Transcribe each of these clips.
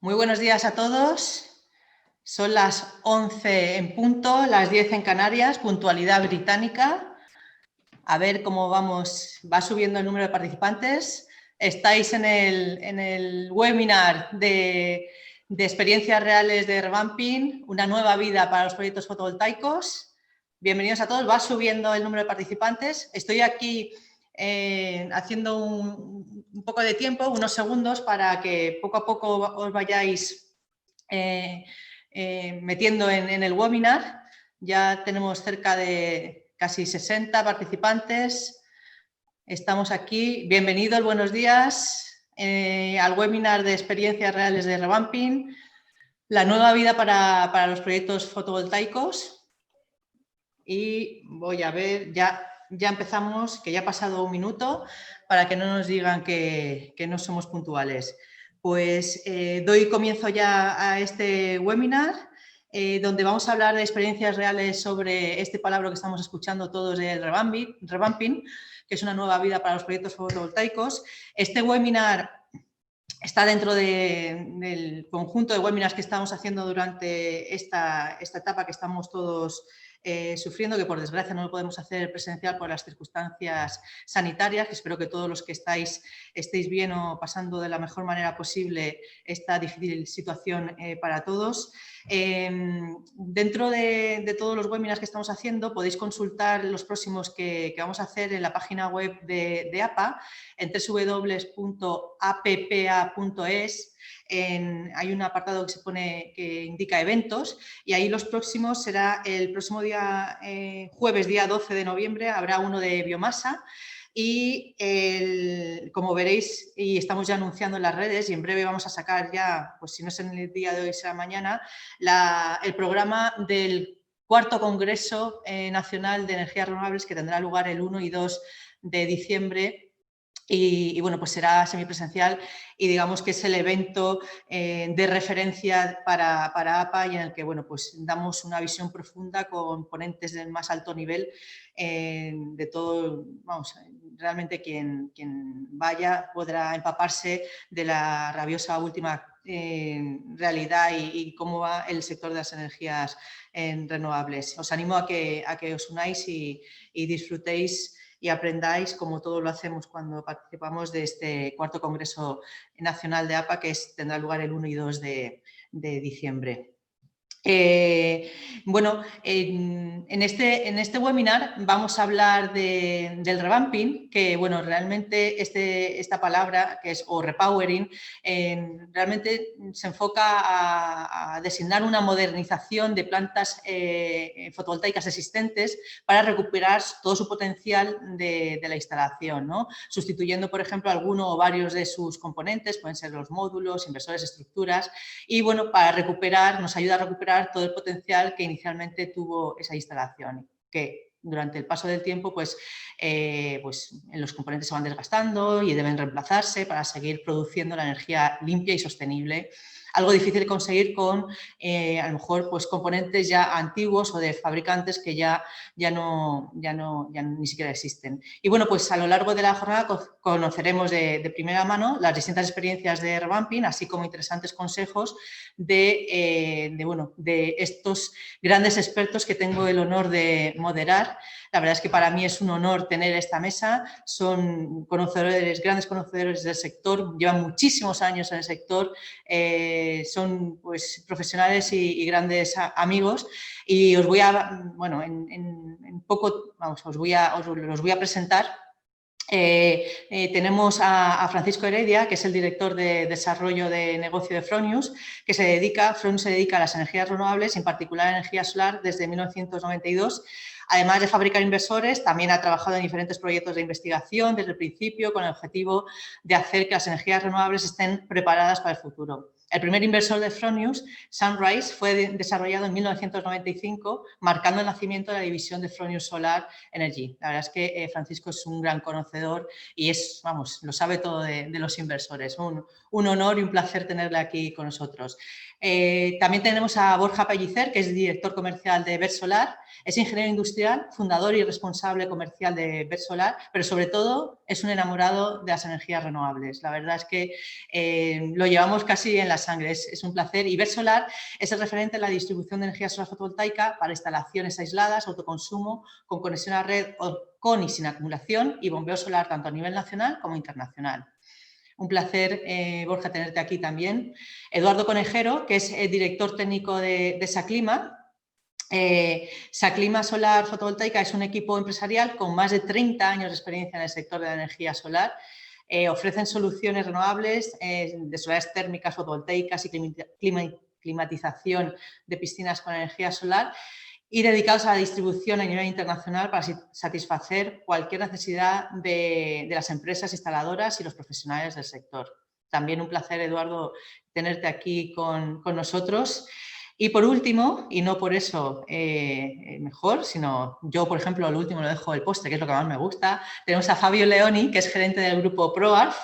Muy buenos días a todos. Son las 11 en punto, las 10 en Canarias, puntualidad británica. A ver cómo vamos, va subiendo el número de participantes. Estáis en el webinar de experiencias reales de revamping, una nueva vida para los proyectos fotovoltaicos. Bienvenidos a todos, va subiendo el número de participantes. Estoy aquí haciendo un poco de tiempo, unos segundos, para que poco a poco os vayáis metiendo en el webinar. Ya tenemos cerca de casi 60 participantes. Estamos aquí. Bienvenidos, buenos días al webinar de experiencias reales de revamping, la nueva vida para los proyectos fotovoltaicos. Y voy a ver, ya empezamos, que ya ha pasado un minuto, para que no nos digan que no somos puntuales. Pues doy comienzo ya a este webinar, donde vamos a hablar de experiencias reales sobre este palabra que estamos escuchando todos, el revamping, que es una nueva vida para los proyectos fotovoltaicos. Este webinar está dentro del conjunto de webinars que estamos haciendo durante esta etapa que estamos todos sufriendo, que por desgracia no lo podemos hacer presencial por las circunstancias sanitarias, que espero que todos los que estéis bien o pasando de la mejor manera posible esta difícil situación para todos. Dentro de todos los webinars que estamos haciendo podéis consultar los próximos que vamos a hacer en la página web de APA, en www.appa.es. Hay un apartado que indica eventos, y ahí los próximos será el próximo día, jueves, día 12 de noviembre, habrá uno de biomasa. Y como veréis, y estamos ya anunciando en las redes, y en breve vamos a sacar ya, pues si no es en el día de hoy, será mañana, el programa del cuarto Congreso Nacional de Energías Renovables, que tendrá lugar el 1 y 2 de diciembre. Y bueno, pues será semipresencial, y digamos que es el evento de referencia para APA, y en el que, bueno, pues damos una visión profunda con ponentes del más alto nivel de todo. Vamos, realmente quien vaya podrá empaparse de la rabiosa última realidad y cómo va el sector de las energías renovables. Os animo a que os unáis y disfrutéis y aprendáis, como todo lo hacemos cuando participamos de este cuarto Congreso Nacional de APA, que tendrá lugar el 1 y 2 de diciembre. Bueno, en este webinar vamos a hablar del revamping, que bueno, realmente esta palabra, que es, o repowering, realmente se enfoca a designar una modernización de plantas fotovoltaicas existentes para recuperar todo su potencial de la instalación, ¿no? Sustituyendo, por ejemplo, alguno o varios de sus componentes, pueden ser los módulos, inversores, estructuras, y bueno, nos ayuda a recuperar todo el potencial que inicialmente tuvo esa instalación, que durante el paso del tiempo pues los componentes se van desgastando y deben reemplazarse para seguir produciendo la energía limpia y sostenible. Algo difícil de conseguir con a lo mejor pues componentes ya antiguos o de fabricantes que ya ni siquiera existen. Y bueno, pues a lo largo de la jornada conoceremos de primera mano las distintas experiencias de revamping, así como interesantes consejos de estos grandes expertos que tengo el honor de moderar. La verdad es que para mí es un honor tener esta mesa. Son grandes conocedores del sector, llevan muchísimos años en el sector, son pues profesionales y grandes amigos, y os voy a, bueno, en poco, vamos, los voy a presentar. Tenemos a Francisco Heredia, que es el director de desarrollo de negocio de Fronius, que Fronius se dedica a las energías renovables, en particular a la energía solar, desde 1992. Además de fabricar inversores, también ha trabajado en diferentes proyectos de investigación desde el principio, con el objetivo de hacer que las energías renovables estén preparadas para el futuro. El primer inversor de Fronius, Sunrise, fue desarrollado en 1995, marcando el nacimiento de la división de Fronius Solar Energy. La verdad es que Francisco es un gran conocedor y lo sabe todo de los inversores. Un honor y un placer tenerle aquí con nosotros. También tenemos a Borja Pellicer, que es director comercial de Versolar. Es ingeniero industrial industrial, fundador y responsable comercial de Versolar, pero sobre todo es un enamorado de las energías renovables. La verdad es que lo llevamos casi en la sangre, es un placer. Y Versolar es el referente en la distribución de energía solar fotovoltaica para instalaciones aisladas, autoconsumo, con conexión a red con y sin acumulación y bombeo solar tanto a nivel nacional como internacional. Un placer, Borja, tenerte aquí también. Eduardo Conejero, que es el director técnico de Saclima. Saclima Solar Fotovoltaica es un equipo empresarial con más de 30 años de experiencia en el sector de la energía solar. Ofrecen soluciones renovables de solares térmicas, fotovoltaicas y climatización de piscinas con energía solar y dedicados a la distribución a nivel internacional para satisfacer cualquier necesidad de las empresas instaladoras y los profesionales del sector. También un placer, Eduardo, tenerte aquí con nosotros. Y por último, y no por eso mejor, sino yo, por ejemplo, lo último lo dejo el postre, que es lo que más me gusta, tenemos a Fabio Leoni, que es gerente del grupo ProArf.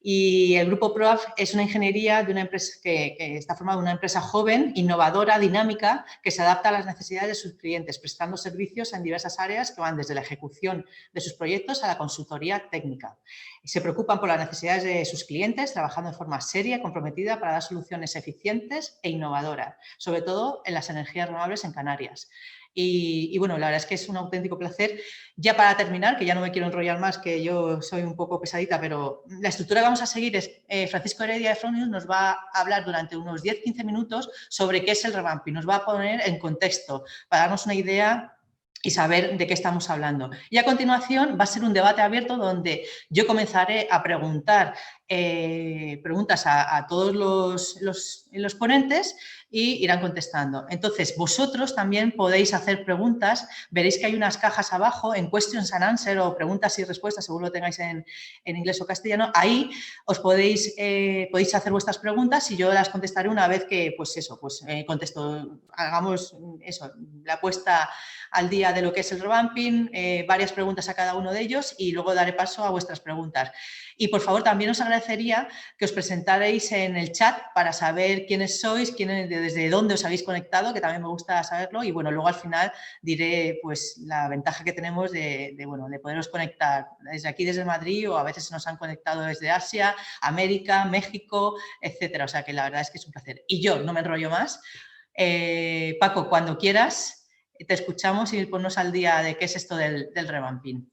Y el grupo ProArf es una ingeniería de una empresa que está formada de una empresa joven, innovadora, dinámica, que se adapta a las necesidades de sus clientes, prestando servicios en diversas áreas que van desde la ejecución de sus proyectos a la consultoría técnica. Se preocupan por las necesidades de sus clientes, trabajando de forma seria y comprometida para dar soluciones eficientes e innovadoras, sobre todo en las energías renovables en Canarias. Y bueno, la verdad es que es un auténtico placer. Ya para terminar, que ya no me quiero enrollar más, que yo soy un poco pesadita, pero la estructura que vamos a seguir es Francisco Heredia de Fronius nos va a hablar durante unos 10-15 minutos sobre qué es el revamping, nos va a poner en contexto para darnos una idea y saber de qué estamos hablando. Y a continuación va a ser un debate abierto donde yo comenzaré a preguntar preguntas a todos los ponentes y irán contestando. Entonces, vosotros también podéis hacer preguntas. Veréis que hay unas cajas abajo en Questions and Answers o preguntas y respuestas, según lo tengáis en inglés o castellano. Ahí os podéis hacer vuestras preguntas y yo las contestaré una vez que, hagamos eso, la puesta al día de lo que es el revamping, varias preguntas a cada uno de ellos y luego daré paso a vuestras preguntas. Y por favor, también os agradecería que os presentarais en el chat para saber quiénes sois, desde dónde os habéis conectado, que también me gusta saberlo. Y bueno, luego al final diré pues la ventaja que tenemos de poderos conectar desde aquí, desde Madrid, o a veces nos han conectado desde Asia, América, México, etcétera. O sea que la verdad es que es un placer. Y yo no me enrollo más. Paco, cuando quieras, te escuchamos y ponnos al día de qué es esto del revamping.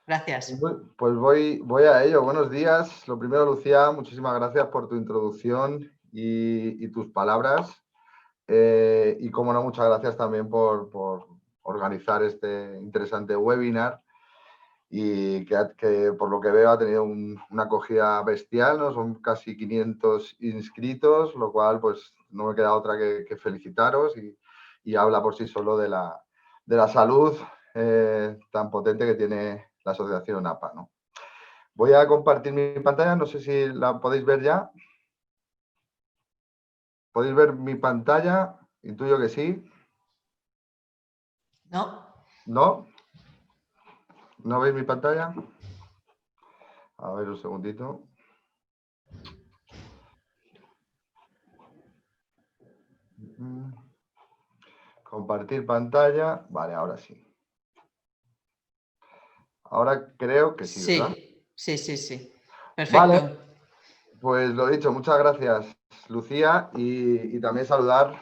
Gracias. Pues voy a ello. Buenos días. Lo primero, Lucía, muchísimas gracias por tu introducción y tus palabras. Y, como no, muchas gracias también por organizar este interesante webinar y que por lo que veo ha tenido una acogida bestial, ¿no? Son casi 500 inscritos, lo cual pues no me queda otra que felicitaros y habla por sí solo de la salud tan potente que tiene la asociación APA, ¿no? Voy a compartir mi pantalla, no sé si la podéis ver ya. ¿Podéis ver mi pantalla? Intuyo que sí. No. ¿No? ¿No veis mi pantalla? A ver, un segundito. Compartir pantalla. Vale, ahora sí. Ahora creo que sí, ¿verdad? Sí. Perfecto. Vale, pues lo dicho, muchas gracias, Lucía, y también saludar,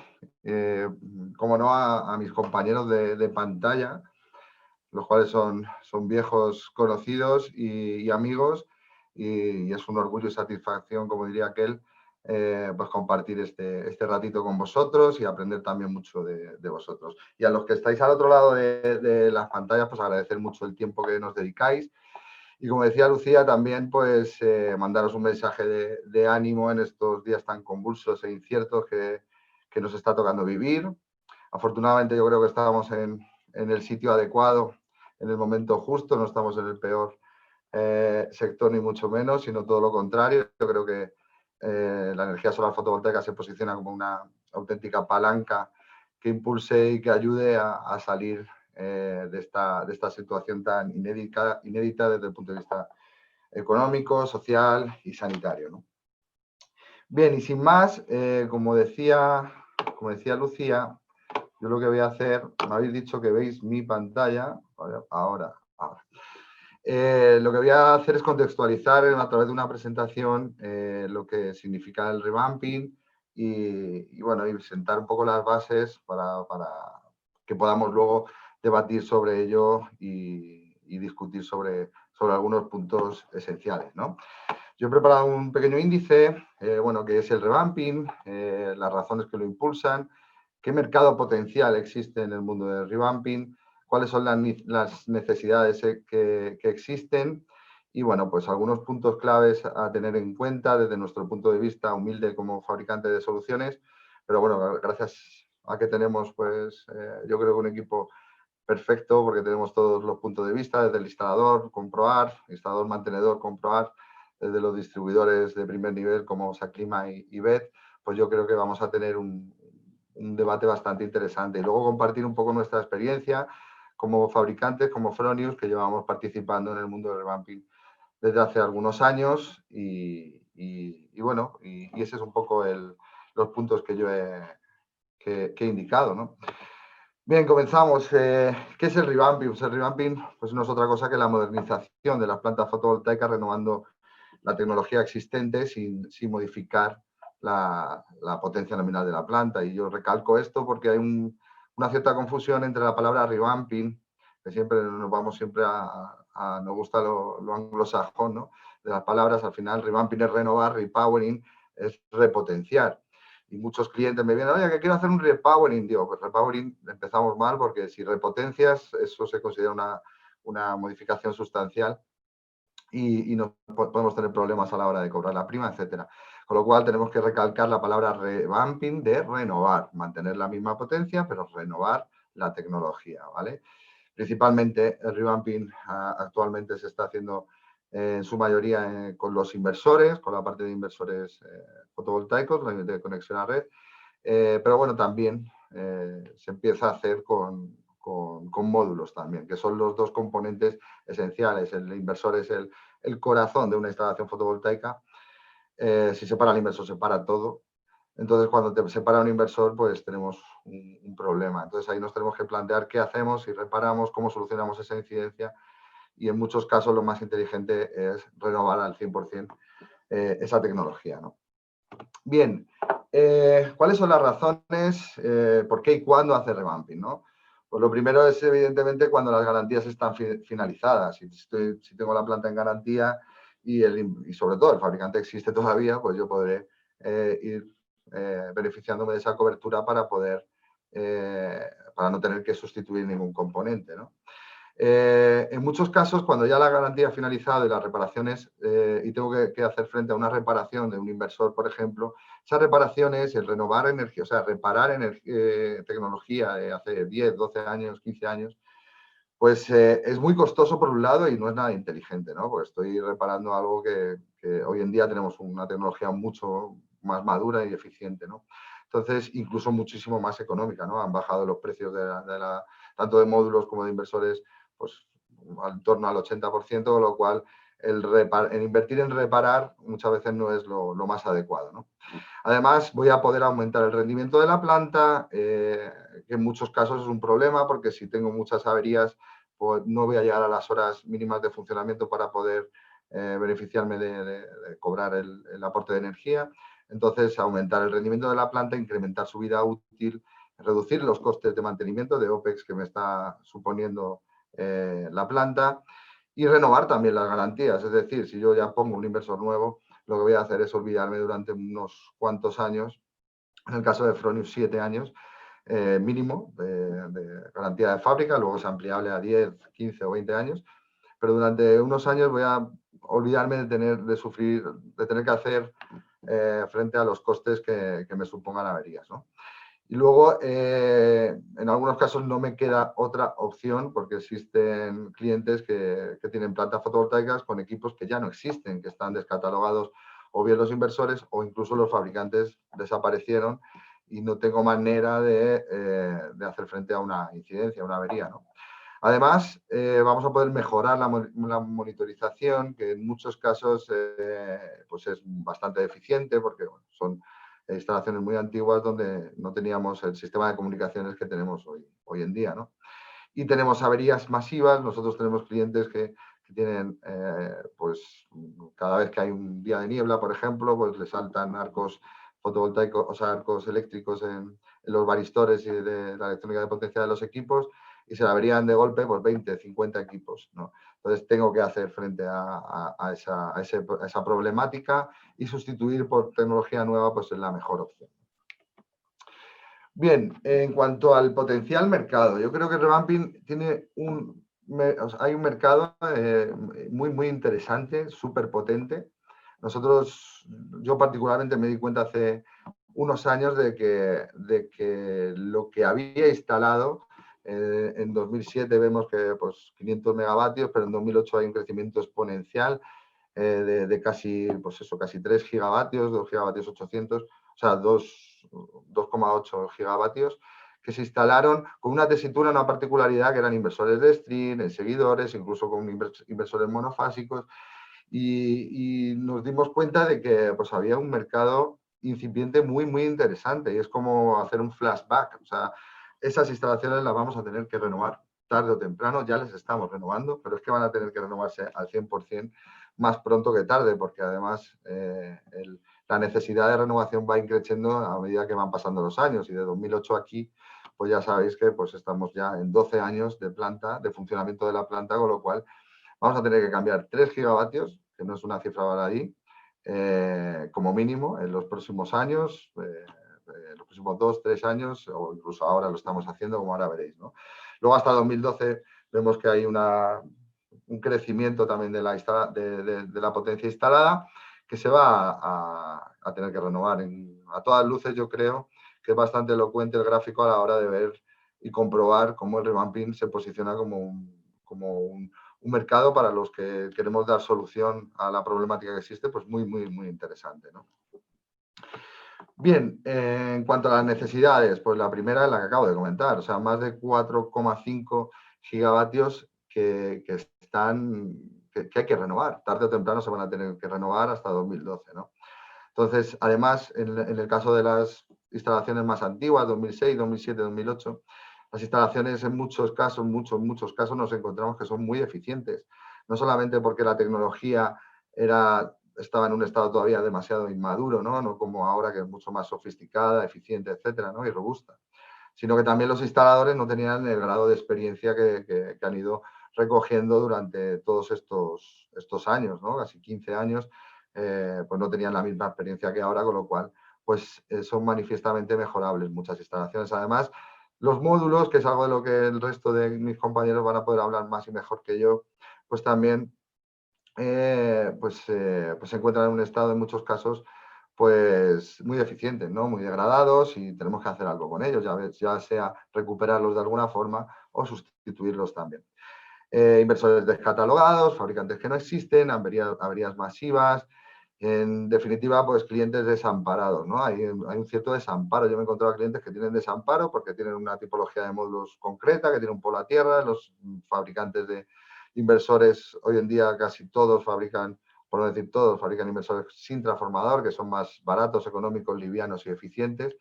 como no, a mis compañeros de pantalla, los cuales son viejos conocidos y amigos, y es un orgullo y satisfacción, como diría aquel, pues compartir este ratito con vosotros y aprender también mucho de vosotros. Y a los que estáis al otro lado de las pantallas, pues agradecer mucho el tiempo que nos dedicáis. Y como decía Lucía, también pues mandaros un mensaje de ánimo en estos días tan convulsos e inciertos que nos está tocando vivir. Afortunadamente yo creo que estamos en el sitio adecuado, en el momento justo, no estamos en el peor sector ni mucho menos, sino todo lo contrario. Yo creo que la energía solar fotovoltaica se posiciona como una auténtica palanca que impulse y que ayude a salir de esta situación tan inédita desde el punto de vista económico, social y sanitario, ¿no? Bien, y sin más, como decía Lucía, yo lo que voy a hacer, me habéis dicho que veis mi pantalla, ahora. Lo que voy a hacer es contextualizar a través de una presentación lo que significa el revamping bueno, y sentar un poco las bases para que podamos luego debatir sobre ello y discutir sobre algunos puntos esenciales, ¿no? Yo he preparado un pequeño índice, bueno, que es el revamping, las razones que lo impulsan, qué mercado potencial existe en el mundo del revamping, cuáles son las necesidades que existen y, bueno, pues algunos puntos claves a tener en cuenta desde nuestro punto de vista humilde como fabricante de soluciones, pero bueno, gracias a que tenemos, pues, yo creo que un equipo perfecto porque tenemos todos los puntos de vista, desde el instalador, comprobar, instalador mantenedor, comprobar, desde los distribuidores de primer nivel como Saclima y BED, pues yo creo que vamos a tener un debate bastante interesante. Y luego compartir un poco nuestra experiencia como fabricantes, como Fronius, que llevamos participando en el mundo del revamping desde hace algunos años bueno, y ese es un poco los puntos que yo he indicado, ¿no? Bien, comenzamos. ¿Qué es el revamping? Pues el revamping pues no es otra cosa que la modernización de las plantas fotovoltaicas renovando la tecnología existente sin modificar la potencia nominal de la planta. Y yo recalco esto porque hay una cierta confusión entre la palabra revamping, que siempre nos vamos siempre nos gusta lo anglosajón, ¿no? De las palabras, al final revamping es renovar, repowering es repotenciar. Y muchos clientes me vienen, oye, que quiero hacer un repowering. Digo, pues repowering empezamos mal porque si repotencias, eso se considera una modificación sustancial y no podemos tener problemas a la hora de cobrar la prima, etcétera. Con lo cual tenemos que recalcar la palabra revamping de renovar, mantener la misma potencia, pero renovar la tecnología, ¿vale? Principalmente el revamping actualmente se está haciendo en su mayoría con los inversores, con la parte de inversores fotovoltaicos, la de conexión a red, pero bueno, también se empieza a hacer con módulos también, que son los dos componentes esenciales. El inversor es el corazón de una instalación fotovoltaica. Si se para el inversor, se para todo. Entonces, cuando te separa un inversor, pues tenemos un problema. Entonces, ahí nos tenemos que plantear qué hacemos, si reparamos, cómo solucionamos esa incidencia. Y en muchos casos, lo más inteligente es renovar al 100% esa tecnología, ¿no? Bien, ¿cuáles son las razones por qué y cuándo hace revamping, ¿no? Pues lo primero es, evidentemente, cuando las garantías están finalizadas. Si tengo la planta en garantía y sobre todo el fabricante existe todavía, pues yo podré ir beneficiándome de esa cobertura para no tener que sustituir ningún componente, ¿no? En muchos casos, cuando ya la garantía ha finalizado y las reparaciones, y tengo que hacer frente a una reparación de un inversor, por ejemplo, esas reparaciones, el renovar energía, o sea, reparar tecnología de hace 10, 12 años, 15 años, pues es muy costoso por un lado y no es nada inteligente, ¿no? Porque estoy reparando algo que hoy en día tenemos una tecnología mucho más madura y eficiente, ¿no? Entonces, incluso muchísimo más económica, ¿no? Han bajado los precios tanto de módulos como de inversores, pues en torno al 80%, con lo cual el invertir en reparar muchas veces no es lo más adecuado, ¿no? Además, voy a poder aumentar el rendimiento de la planta, que en muchos casos es un problema porque si tengo muchas averías, pues no voy a llegar a las horas mínimas de funcionamiento para poder beneficiarme de cobrar el aporte de energía. Entonces, aumentar el rendimiento de la planta, incrementar su vida útil, reducir los costes de mantenimiento de OPEX que me está suponiendo la planta y renovar también las garantías. Es decir, si yo ya pongo un inversor nuevo, lo que voy a hacer es olvidarme durante unos cuantos años, en el caso de Fronius 7 años mínimo de garantía de fábrica, luego es ampliable a 10, 15 o 20 años, pero durante unos años voy a olvidarme de tener que hacer frente a los costes que me supongan averías, ¿no? Y luego, en algunos casos no me queda otra opción porque existen clientes que tienen plantas fotovoltaicas con equipos que ya no existen, que están descatalogados o bien los inversores o incluso los fabricantes desaparecieron y no tengo manera de hacer frente a una incidencia, una avería, ¿no? Además, vamos a poder mejorar la monitorización, que en muchos casos pues es bastante eficiente porque bueno, son instalaciones muy antiguas donde no teníamos el sistema de comunicaciones que tenemos hoy en día, ¿no? Y tenemos averías masivas. Nosotros tenemos clientes que tienen, pues cada vez que hay un día de niebla, por ejemplo, pues le saltan arcos fotovoltaicos, o sea, arcos eléctricos en los varistores y de la electrónica de potencia de los equipos, y se le averían de golpe pues 20, 50 equipos, ¿no? Entonces tengo que hacer frente a esa problemática, y sustituir por tecnología nueva pues es la mejor opción. Bien, en cuanto al potencial mercado, yo creo que Revamping tiene hay un mercado muy interesante, súper potente. Yo particularmente me di cuenta hace unos años de que lo que había instalado, en 2007 vemos que pues 500 megavatios, pero en 2008 hay un crecimiento exponencial de casi, pues eso, casi 3 gigavatios, 2 gigavatios 800, o sea, 2,8 gigavatios, que se instalaron con una tesitura, una particularidad, que eran inversores de string, en seguidores, incluso con inversores monofásicos, y nos dimos cuenta de que pues había un mercado incipiente muy interesante, y es como hacer un flashback. O sea, esas instalaciones las vamos a tener que renovar tarde o temprano. Ya les estamos renovando, pero es que van a tener que renovarse al 100% más pronto que tarde, porque además la necesidad de renovación va increciendo a medida que van pasando los años, y de 2008 aquí pues ya sabéis que pues estamos ya en 12 años de planta, de funcionamiento de la planta, con lo cual vamos a tener que cambiar 3 gigavatios, que no es una cifra baladí, como mínimo en los próximos años, los próximos 2, 3 años, o incluso ahora lo estamos haciendo, como ahora veréis, ¿no? Luego hasta 2012 vemos que hay un crecimiento también de la potencia instalada, que se va a tener que renovar. A todas luces, yo creo que es bastante elocuente el gráfico a la hora de ver y comprobar cómo el Revamping se posiciona como un mercado para los que queremos dar solución a la problemática que existe, pues muy interesante, ¿no? Bien, en cuanto a las necesidades, pues la primera es la que acabo de comentar, o sea, más de 4,5 gigavatios que hay que renovar. Tarde o temprano se van a tener que renovar hasta 2012, ¿no? Entonces, además, en el caso de las instalaciones más antiguas, 2006, 2007, 2008, las instalaciones en muchos casos nos encontramos que son muy eficientes. No solamente porque la tecnología estaba en un estado todavía demasiado inmaduro, no como ahora, que es mucho más sofisticada, eficiente, etcétera, ¿no? Y robusta, sino que también los instaladores no tenían el grado de experiencia que han ido recogiendo durante todos estos años, ¿no? Casi 15 años, pues no tenían la misma experiencia que ahora, con lo cual pues son manifiestamente mejorables muchas instalaciones. Además, los módulos, que es algo de lo que el resto de mis compañeros van a poder hablar más y mejor que yo, pues también pues se encuentran en un estado, en muchos casos, pues muy deficientes, ¿no? Muy degradados, y tenemos que hacer algo con ellos, ya sea recuperarlos de alguna forma o sustituirlos también. Inversores descatalogados, fabricantes que no existen, averías masivas, en definitiva, pues clientes desamparados, ¿no? Hay un cierto desamparo. Yo me he encontrado clientes que tienen desamparo porque tienen una tipología de módulos concreta, que tienen un polo a tierra. Los fabricantes de inversores hoy en día casi todos fabrican, por no decir todos, fabrican inversores sin transformador, que son más baratos, económicos, livianos y eficientes.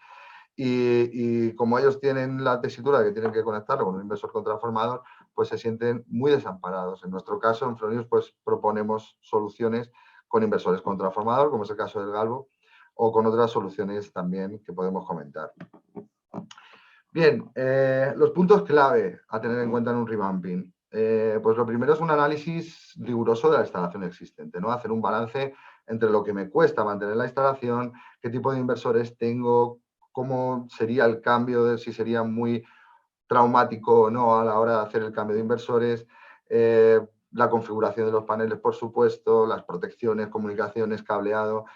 Y como ellos tienen la tesitura de que tienen que conectarlo con un inversor con transformador, pues se sienten muy desamparados. En nuestro caso, en Fronius, pues proponemos soluciones con inversores con transformador, como es el caso del Galvo, o con otras soluciones también que podemos comentar. Bien, los puntos clave a tener en cuenta en un revamping. Pues lo primero es un análisis riguroso de la instalación existente, ¿no? Hacer un balance entre lo que me cuesta mantener la instalación, qué tipo de inversores tengo, cómo sería el cambio, si sería muy traumático o no a la hora de hacer el cambio de inversores, la configuración de los paneles, por supuesto, las protecciones, comunicaciones, cableado,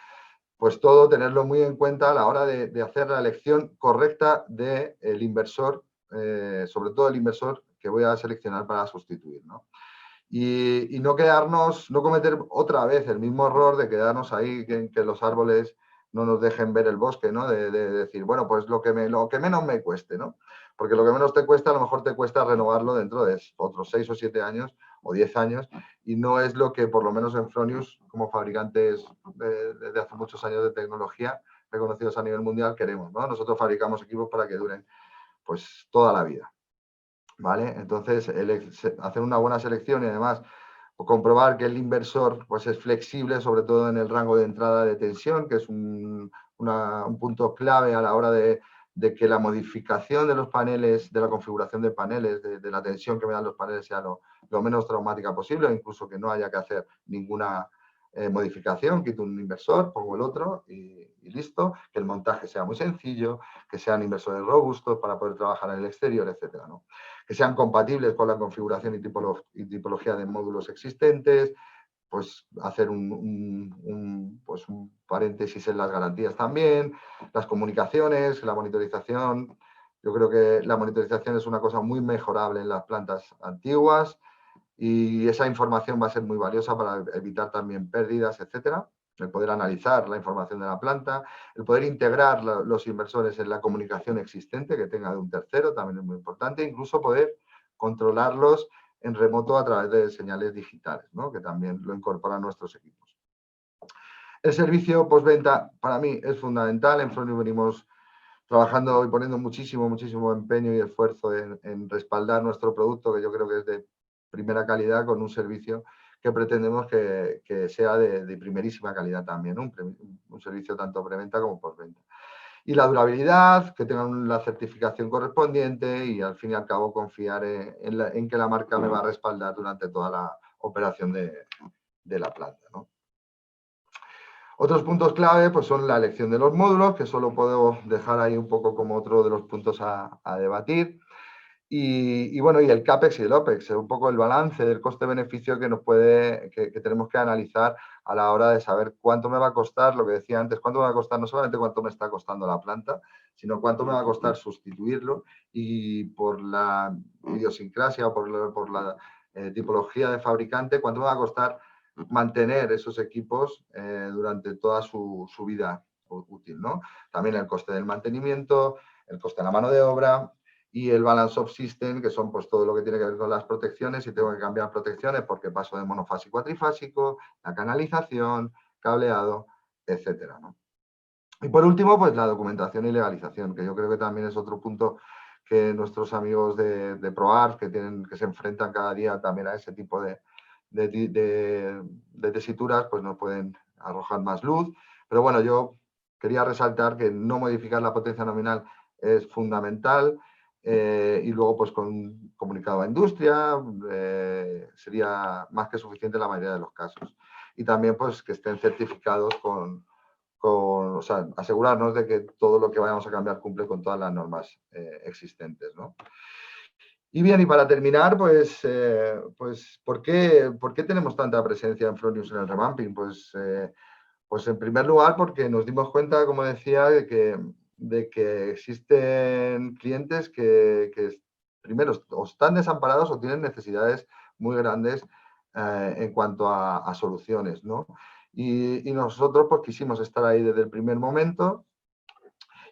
pues todo tenerlo muy en cuenta a la hora de hacer la elección correcta del inversor, sobre todo el inversor que voy a seleccionar para sustituir, ¿no? Y no cometer otra vez el mismo error de quedarnos ahí, que los árboles no nos dejen ver el bosque, ¿no? De decir, bueno, pues lo que menos me cueste, ¿no? Porque lo que menos te cuesta, a lo mejor te cuesta renovarlo dentro de otros 6 o 7 años o 10 años, y no es lo que, por lo menos en Fronius, como fabricantes de hace muchos años de tecnología, reconocidos a nivel mundial queremos, ¿no? Nosotros fabricamos equipos para que duren pues toda la vida, ¿vale? Entonces, hacer una buena selección y además comprobar que el inversor pues, es flexible, sobre todo en el rango de entrada de tensión, que es un punto clave a la hora de que la modificación de los paneles, de la configuración de paneles, de la tensión que me dan los paneles sea lo menos traumática posible, incluso que no haya que hacer ninguna modificación, quito un inversor, pongo el otro y listo, que el montaje sea muy sencillo, que sean inversores robustos para poder trabajar en el exterior, etcétera, ¿no? Que sean compatibles con la configuración y tipología de módulos existentes, pues hacer pues un paréntesis en las garantías también, las comunicaciones, la monitorización. Yo creo que la monitorización es una cosa muy mejorable en las plantas antiguas y esa información va a ser muy valiosa para evitar también pérdidas, etcétera. El poder analizar la información de la planta, el poder integrar los inversores en la comunicación existente que tenga de un tercero, también es muy importante, incluso poder controlarlos en remoto a través de señales digitales, ¿no? Que también lo incorporan nuestros equipos. El servicio postventa para mí es fundamental. En Fronius venimos trabajando y poniendo muchísimo empeño y esfuerzo en respaldar nuestro producto, que yo creo que es de primera calidad, con un servicio que pretendemos que sea de primerísima calidad también, ¿no? Un servicio tanto preventa como postventa. Y la durabilidad, que tengan la certificación correspondiente y al fin y al cabo confiar en que la marca me va a respaldar durante toda la operación de la planta, ¿no? Otros puntos clave pues, son la elección de los módulos, que solo puedo dejar ahí un poco como otro de los puntos a debatir. Y bueno, y el CAPEX y el OPEX, un poco el balance del coste-beneficio que tenemos que analizar a la hora de saber cuánto me va a costar, lo que decía antes, cuánto me va a costar no solamente cuánto me está costando la planta, sino cuánto me va a costar sustituirlo y por la idiosincrasia o por la tipología de fabricante, cuánto me va a costar mantener esos equipos durante toda su vida útil, ¿no? También el coste del mantenimiento, el coste de la mano de obra y el balance of system, que son pues todo lo que tiene que ver con las protecciones. Si tengo que cambiar protecciones porque paso de monofásico a trifásico, la canalización, cableado, etcétera, ¿no? Y por último, pues la documentación y legalización, que yo creo que también es otro punto que nuestros amigos de ProArt, que se enfrentan cada día también a ese tipo de tesituras, pues nos pueden arrojar más luz. Pero bueno, yo quería resaltar que no modificar la potencia nominal es fundamental y luego pues con un comunicado a industria sería más que suficiente en la mayoría de los casos. Y también pues que estén certificados o sea, asegurarnos de que todo lo que vayamos a cambiar cumple con todas las normas existentes, ¿no? Y bien, y para terminar, pues ¿por qué tenemos tanta presencia en Fronius en el revamping? Pues en primer lugar porque nos dimos cuenta, como decía, de que existen clientes que primero o están desamparados o tienen necesidades muy grandes en cuanto a soluciones, ¿no? Y nosotros pues quisimos estar ahí desde el primer momento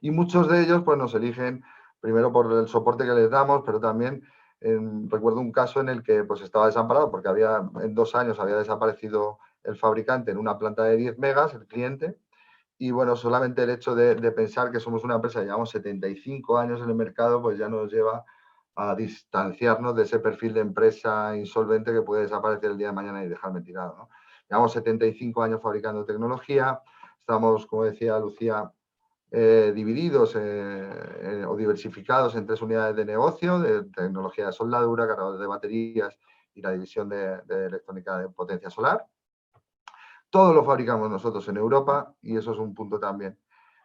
y muchos de ellos pues nos eligen primero por el soporte que les damos, pero también recuerdo un caso en el que pues estaba desamparado porque en 2 años había desaparecido el fabricante en una planta de 10 megas, el cliente, y bueno, solamente el hecho de pensar que somos una empresa, llevamos 75 años en el mercado, pues ya nos lleva a distanciarnos de ese perfil de empresa insolvente que puede desaparecer el día de mañana y dejarme tirado, ¿no? Llevamos 75 años fabricando tecnología, estamos, como decía Lucía, divididos o diversificados en 3 unidades de negocio, de tecnología de soldadura, cargadores de baterías y la división de electrónica de potencia solar. Todo lo fabricamos nosotros en Europa y eso es un punto también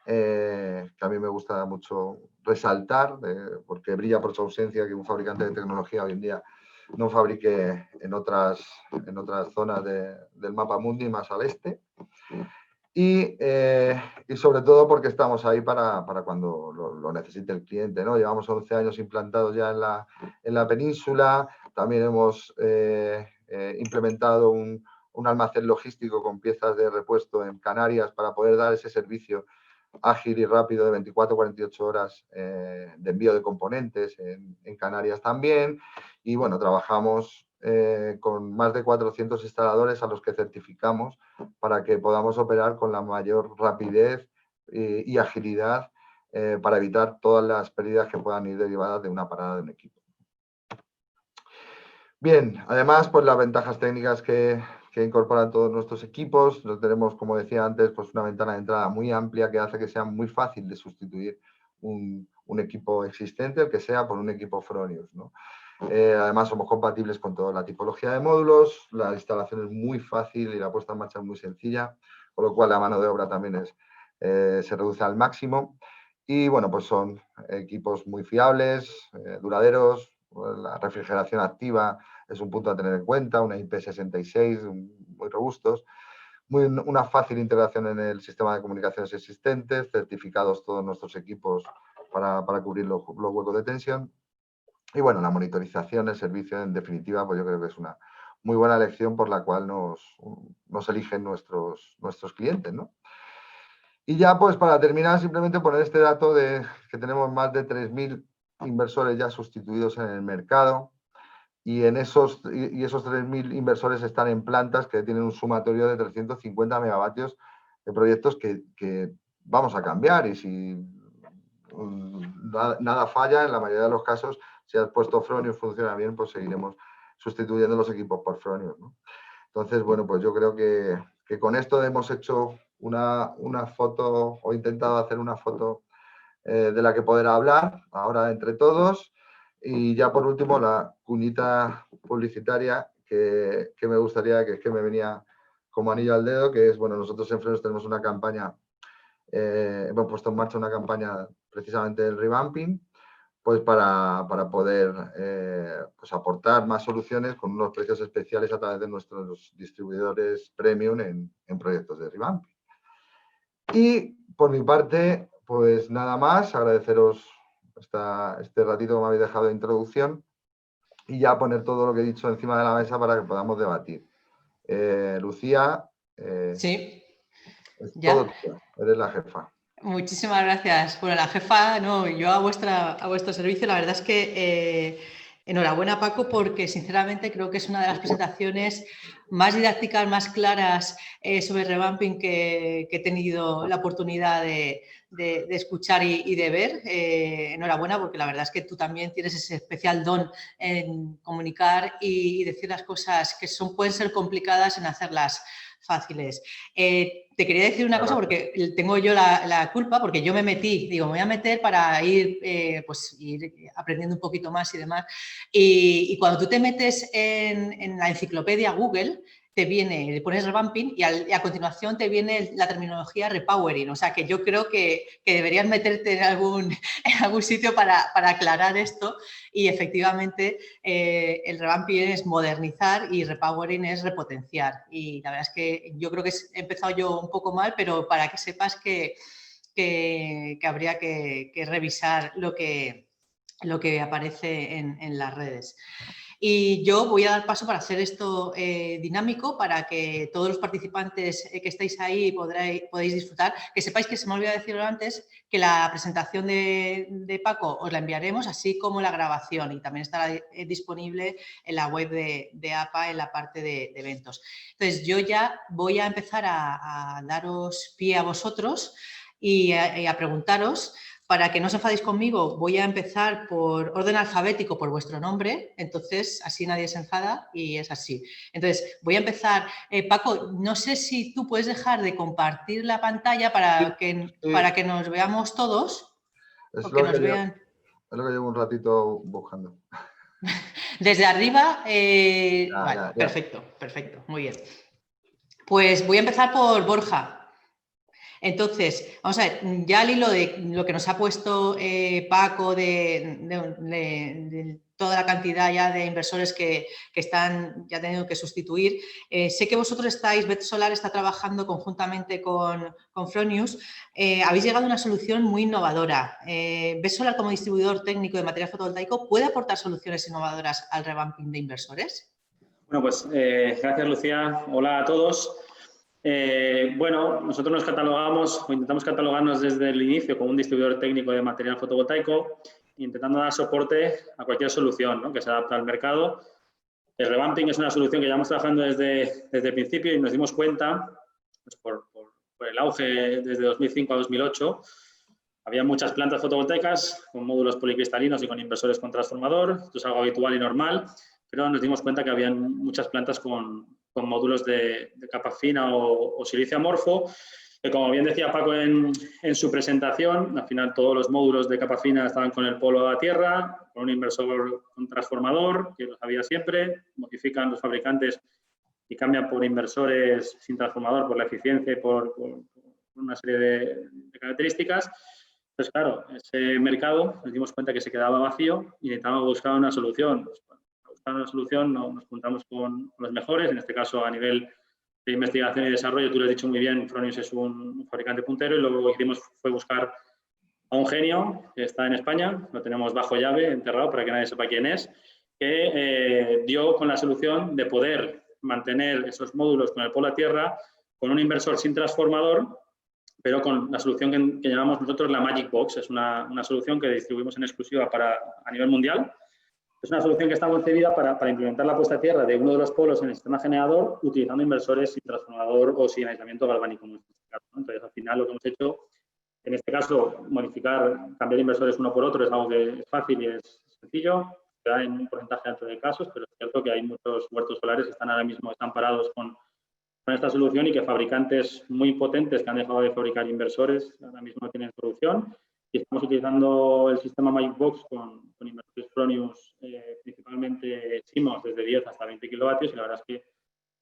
que a mí me gusta mucho resaltar, porque brilla por su ausencia que un fabricante de tecnología hoy en día no fabrique en otras zonas del mapa mundi más al este. Y sobre todo porque estamos ahí para cuando lo necesite el cliente, ¿no? Llevamos 11 años implantados ya en la península, también hemos implementado un almacén logístico con piezas de repuesto en Canarias para poder dar ese servicio ágil y rápido de 24 48 horas de envío de componentes en Canarias también. Y bueno, trabajamos con más de 400 instaladores a los que certificamos para que podamos operar con la mayor rapidez y agilidad para evitar todas las pérdidas que puedan ir derivadas de una parada de un equipo. Bien, además, pues las ventajas técnicas que incorporan todos nuestros equipos. Lo tenemos, como decía antes, pues una ventana de entrada muy amplia que hace que sea muy fácil de sustituir un equipo existente, el que sea, por un equipo Fronius, ¿no? Además, somos compatibles con toda la tipología de módulos, la instalación es muy fácil y la puesta en marcha es muy sencilla, con lo cual la mano de obra también se reduce al máximo. Y bueno, pues son equipos muy fiables, duraderos. La refrigeración activa es un punto a tener en cuenta, una IP66, muy robustos. Una fácil integración en el sistema de comunicaciones existentes, certificados todos nuestros equipos para cubrir los huecos de tensión. Y bueno, la monitorización, el servicio, en definitiva, pues yo creo que es una muy buena elección por la cual nos eligen nuestros clientes, ¿no? Y ya, pues para terminar, simplemente poner este dato de que tenemos más de 3.000 inversores ya sustituidos en el mercado, y esos 3.000 inversores están en plantas que tienen un sumatorio de 350 megavatios de proyectos que vamos a cambiar, y si nada falla, en la mayoría de los casos, si has puesto Fronius funciona bien, pues seguiremos sustituyendo los equipos por Fronius, ¿no? Entonces, bueno, pues yo creo que con esto hemos hecho una foto, o intentado hacer una foto de la que poder hablar ahora entre todos. Y ya por último, la cuñita publicitaria que me gustaría, que es que me venía como anillo al dedo, que es, bueno, nosotros en Fronius tenemos una campaña, hemos puesto en marcha una campaña precisamente del revamping, pues para poder pues aportar más soluciones con unos precios especiales a través de nuestros distribuidores premium en proyectos de revamping. Y por mi parte, pues nada más, agradeceros este ratito que me habéis dejado de introducción y ya poner todo lo que he dicho encima de la mesa para que podamos debatir. Lucía, sí, es ya. todo tuyo, eres la jefa. Muchísimas gracias. Bueno, la jefa, no, yo a vuestro servicio. La verdad es que enhorabuena, Paco, porque sinceramente creo que es una de las presentaciones más didácticas, más claras sobre revamping que he tenido la oportunidad de escuchar y de ver. Enhorabuena, porque la verdad es que tú también tienes ese especial don en comunicar y decir las cosas que pueden ser complicadas en hacerlas fáciles. Te quería decir una cosa, porque tengo yo la culpa, porque yo me metí, digo, me voy a meter para ir aprendiendo un poquito más y demás. Y cuando tú te metes en la enciclopedia Google, le pones revamping y a continuación te viene la terminología repowering. O sea que yo creo que deberías meterte en algún sitio para aclarar esto. Y efectivamente el revamping es modernizar y repowering es repotenciar. Y la verdad es que yo creo que he empezado yo un poco mal, pero para que sepas que habría que revisar lo que aparece en las redes. Y yo voy a dar paso para hacer esto dinámico, para que todos los participantes que estáis ahí podéis disfrutar. Que sepáis que se me olvidó decirlo antes, que la presentación de Paco os la enviaremos, así como la grabación, y también estará disponible en la web de APA en la parte de eventos. Entonces, yo ya voy a empezar a daros pie a vosotros y a preguntaros. Para que no os enfadéis conmigo, voy a empezar por orden alfabético por vuestro nombre, entonces así nadie se enfada y es así. Entonces, voy a empezar. Paco, no sé si tú puedes dejar de compartir la pantalla para que nos veamos todos. Es o que lo nos que vean. Es lo que llevo un ratito buscando. Desde arriba, vale, Ya. perfecto, muy bien. Pues voy a empezar por Borja. Entonces, vamos a ver, ya al hilo de lo que nos ha puesto Paco de toda la cantidad ya de inversores que están ya teniendo que sustituir, sé que vosotros Bet Solar está trabajando conjuntamente con Fronius. Habéis llegado a una solución muy innovadora. Bet Solar, como distribuidor técnico de material fotovoltaico, ¿puede aportar soluciones innovadoras al revamping de inversores? Bueno, pues gracias, Lucía. Hola a todos. Bueno, nosotros nos catalogamos o intentamos catalogarnos desde el inicio como un distribuidor técnico de material fotovoltaico, intentando dar soporte a cualquier solución, ¿no?, que se adapte al mercado. El revamping es una solución que llevamos trabajando desde el principio y nos dimos cuenta, pues por el auge desde 2005 a 2008, había muchas plantas fotovoltaicas con módulos policristalinos y con inversores con transformador. Esto es algo habitual y normal, pero nos dimos cuenta que había muchas plantas con módulos de capa fina o silicio amorfo, que, como bien decía Paco en su presentación, al final todos los módulos de capa fina estaban con el polo a tierra, con un inversor con transformador, que los había siempre, modifican los fabricantes y cambian por inversores sin transformador por la eficiencia y por una serie de características. Entonces, claro, ese mercado nos dimos cuenta que se quedaba vacío y necesitábamos buscar una solución. Pues, para buscar una solución nos juntamos con los mejores, en este caso a nivel de investigación y desarrollo. Tú lo has dicho muy bien, Fronius es un fabricante puntero, y luego lo que hicimos fue buscar a un genio que está en España, lo tenemos bajo llave, enterrado para que nadie sepa quién es, que dio con la solución de poder mantener esos módulos con el polo a tierra, con un inversor sin transformador, pero con la solución que llamamos nosotros la Magic Box. Es una solución que distribuimos en exclusiva a nivel mundial. Es una solución que está concebida para implementar la puesta a tierra de uno de los polos en el sistema generador, utilizando inversores sin transformador o sin aislamiento galvánico, en este caso, ¿no? Entonces, al final, lo que hemos hecho, en este caso, cambiar inversores uno por otro es algo que es fácil y es sencillo. Se da en un porcentaje alto de casos, pero es cierto que hay muchos huertos solares que están parados con esta solución, y que fabricantes muy potentes que han dejado de fabricar inversores ahora mismo no tienen solución. Y estamos utilizando el sistema Magic Box con inversores Fronius, principalmente SIMOS, desde 10 hasta 20 kilovatios, y la verdad es que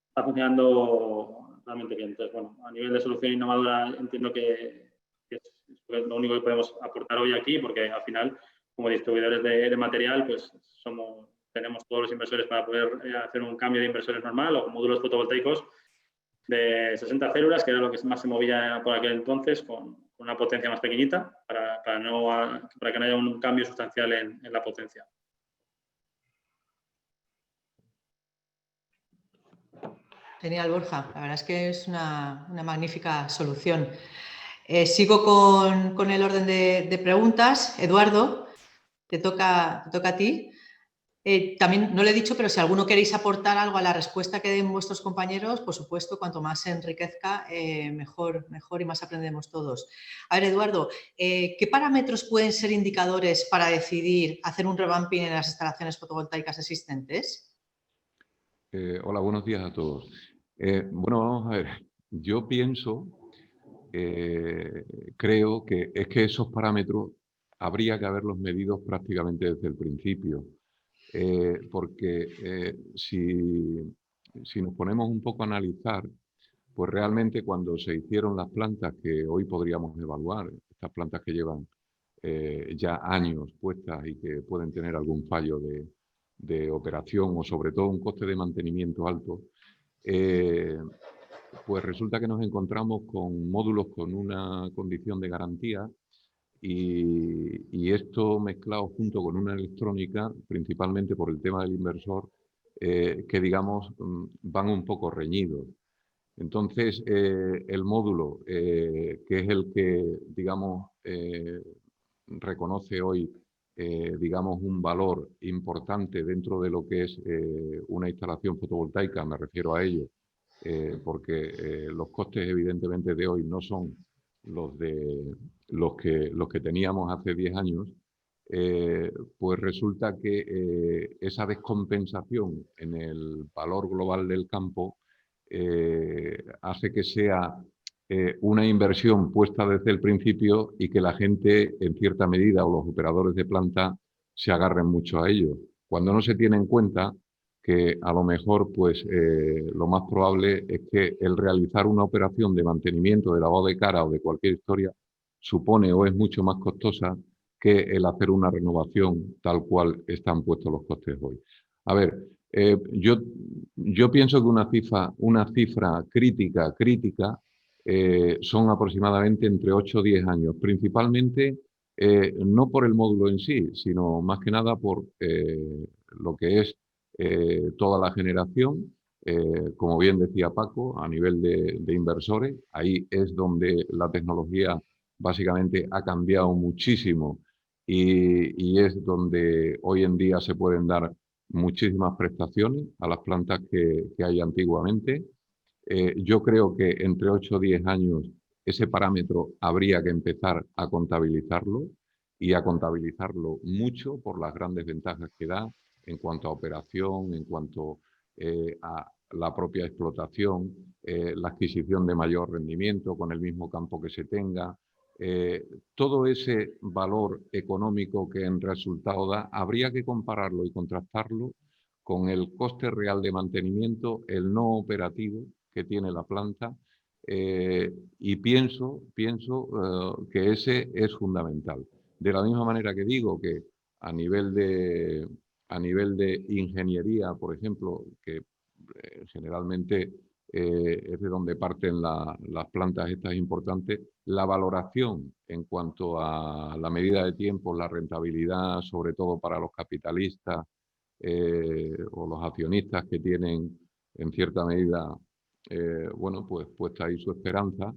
está funcionando realmente bien. Entonces, bueno, a nivel de solución innovadora, entiendo que es lo único que podemos aportar hoy aquí, porque al final, como distribuidores de material, pues tenemos todos los inversores para poder hacer un cambio de inversores normal o módulos fotovoltaicos de 60 células, que era lo que más se movía por aquel entonces, con una potencia más pequeñita, para que no haya un cambio sustancial en la potencia. Genial, Borja. La verdad es que es una magnífica solución. Sigo con el orden de preguntas. Eduardo, te toca a ti. También no le he dicho, pero si alguno queréis aportar algo a la respuesta que den vuestros compañeros, por supuesto, cuanto más se enriquezca, mejor y más aprendemos todos. A ver, Eduardo, ¿qué parámetros pueden ser indicadores para decidir hacer un revamping en las instalaciones fotovoltaicas existentes? Hola, buenos días a todos. Bueno, vamos a ver. Yo pienso, creo que es que esos parámetros habría que haberlos medido prácticamente desde el principio. Porque si nos ponemos un poco a analizar, pues realmente cuando se hicieron las plantas que hoy podríamos evaluar, estas plantas que llevan ya años puestas y que pueden tener algún fallo de operación o sobre todo un coste de mantenimiento alto, pues resulta que nos encontramos con módulos con una condición de garantía. Y esto mezclado junto con una electrónica, principalmente por el tema del inversor, que digamos van un poco reñidos. Entonces, el módulo, que es el que, digamos, reconoce hoy, digamos, un valor importante dentro de lo que es una instalación fotovoltaica, me refiero a ello, porque los costes evidentemente de hoy no son los que teníamos hace 10 años, pues resulta que esa descompensación en el valor global del campo hace que sea una inversión puesta desde el principio y que la gente, en cierta medida, o los operadores de planta, se agarren mucho a ello. Cuando no se tiene en cuenta que a lo mejor pues lo más probable es que el realizar una operación de mantenimiento de lavado de cara o de cualquier historia supone o es mucho más costosa que el hacer una renovación tal cual están puestos los costes hoy. A ver, yo pienso que una cifra crítica son aproximadamente entre 8 o 10 años, principalmente no por el módulo en sí, sino más que nada por lo que es toda la generación, como bien decía Paco, a nivel de inversores. Ahí es donde la tecnología básicamente ha cambiado muchísimo y es donde hoy en día se pueden dar muchísimas prestaciones a las plantas que hay antiguamente. Yo creo que entre 8 o 10 años ese parámetro habría que empezar a contabilizarlo y a contabilizarlo mucho por las grandes ventajas que da en cuanto a operación, en cuanto a la propia explotación, la adquisición de mayor rendimiento con el mismo campo que se tenga. Todo ese valor económico que en resultado da, habría que compararlo y contrastarlo con el coste real de mantenimiento, el no operativo que tiene la planta, y pienso que ese es fundamental. De la misma manera que digo que a nivel de ingeniería, por ejemplo, que generalmente es de donde parten las plantas estas importantes, la valoración en cuanto a la medida de tiempo, la rentabilidad, sobre todo para los capitalistas o los accionistas que tienen en cierta medida, bueno, pues puesta ahí su esperanza,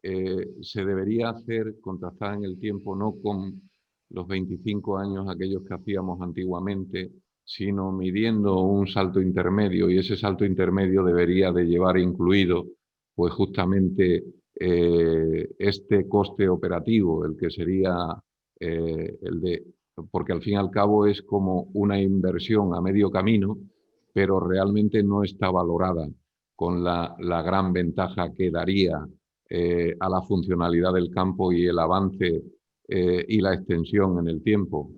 se debería hacer contrastada en el tiempo, no con los 25 años aquellos que hacíamos antiguamente, sino midiendo un salto intermedio, y ese salto intermedio debería de llevar incluido pues justamente este coste operativo, el que sería el de, porque al fin y al cabo es como una inversión a medio camino, pero realmente no está valorada con la gran ventaja que daría a la funcionalidad del campo y el avance y la extensión en el tiempo.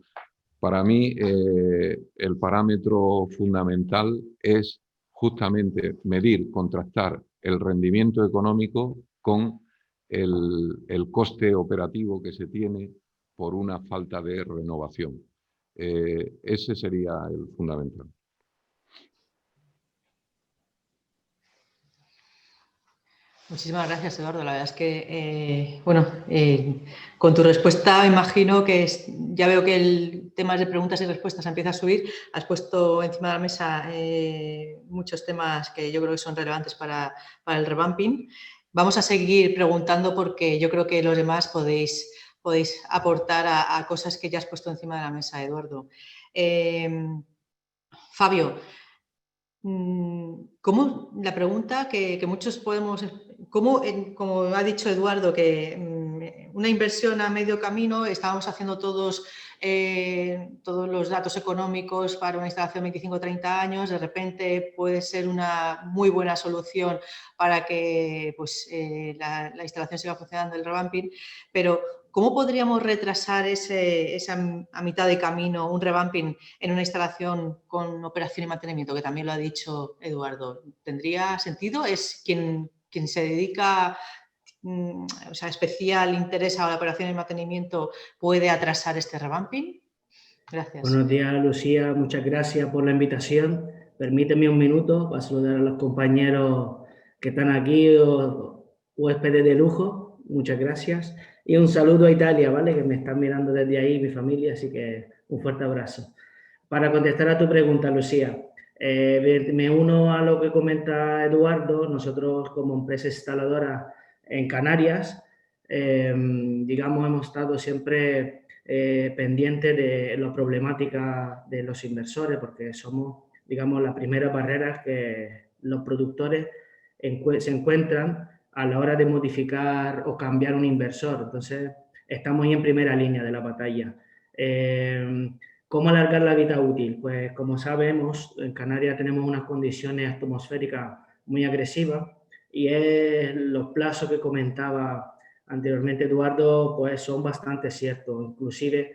Para mí, el parámetro fundamental es justamente medir, contrastar el rendimiento económico con el coste operativo que se tiene por una falta de renovación. Ese sería el fundamental. Muchísimas gracias, Eduardo. La verdad es que, bueno, con tu respuesta me imagino que ya veo que el tema de preguntas y respuestas empieza a subir. Has puesto encima de la mesa muchos temas que yo creo que son relevantes para el revamping. Vamos a seguir preguntando porque yo creo que los demás podéis aportar a cosas que ya has puesto encima de la mesa, Eduardo. Fabio, ¿cómo, la pregunta que muchos podemos, como ha dicho Eduardo, que una inversión a medio camino, estábamos haciendo todos los datos económicos para una instalación de 25 o 30 años, de repente puede ser una muy buena solución para que pues, la instalación siga funcionando, el revamping, pero ¿cómo podríamos retrasar a mitad de camino un revamping en una instalación con operación y mantenimiento, que también lo ha dicho Eduardo? ¿Tendría sentido? ¿Es quien se dedica, o sea, especial interés a la operación y mantenimiento, puede atrasar este revamping? Gracias. Buenos días, Lucía. Muchas gracias por la invitación. Permíteme un minuto para saludar a los compañeros que están aquí, huéspedes de lujo. Muchas gracias. Y un saludo a Italia, ¿vale? Que me están mirando desde ahí, mi familia, así que un fuerte abrazo. Para contestar a tu pregunta, Lucía, me uno a lo que comenta Eduardo. Nosotros, como empresa instaladora en Canarias, digamos, hemos estado siempre pendientes de la problemática de los inversores, porque somos, digamos, la primera barrera que los productores se encuentran a la hora de modificar o cambiar un inversor. Entonces, estamos ahí en primera línea de la batalla. ¿Cómo alargar la vida útil? Pues, como sabemos, en Canarias tenemos unas condiciones atmosféricas muy agresivas y los plazos que comentaba anteriormente Eduardo, pues son bastante ciertos. Inclusive,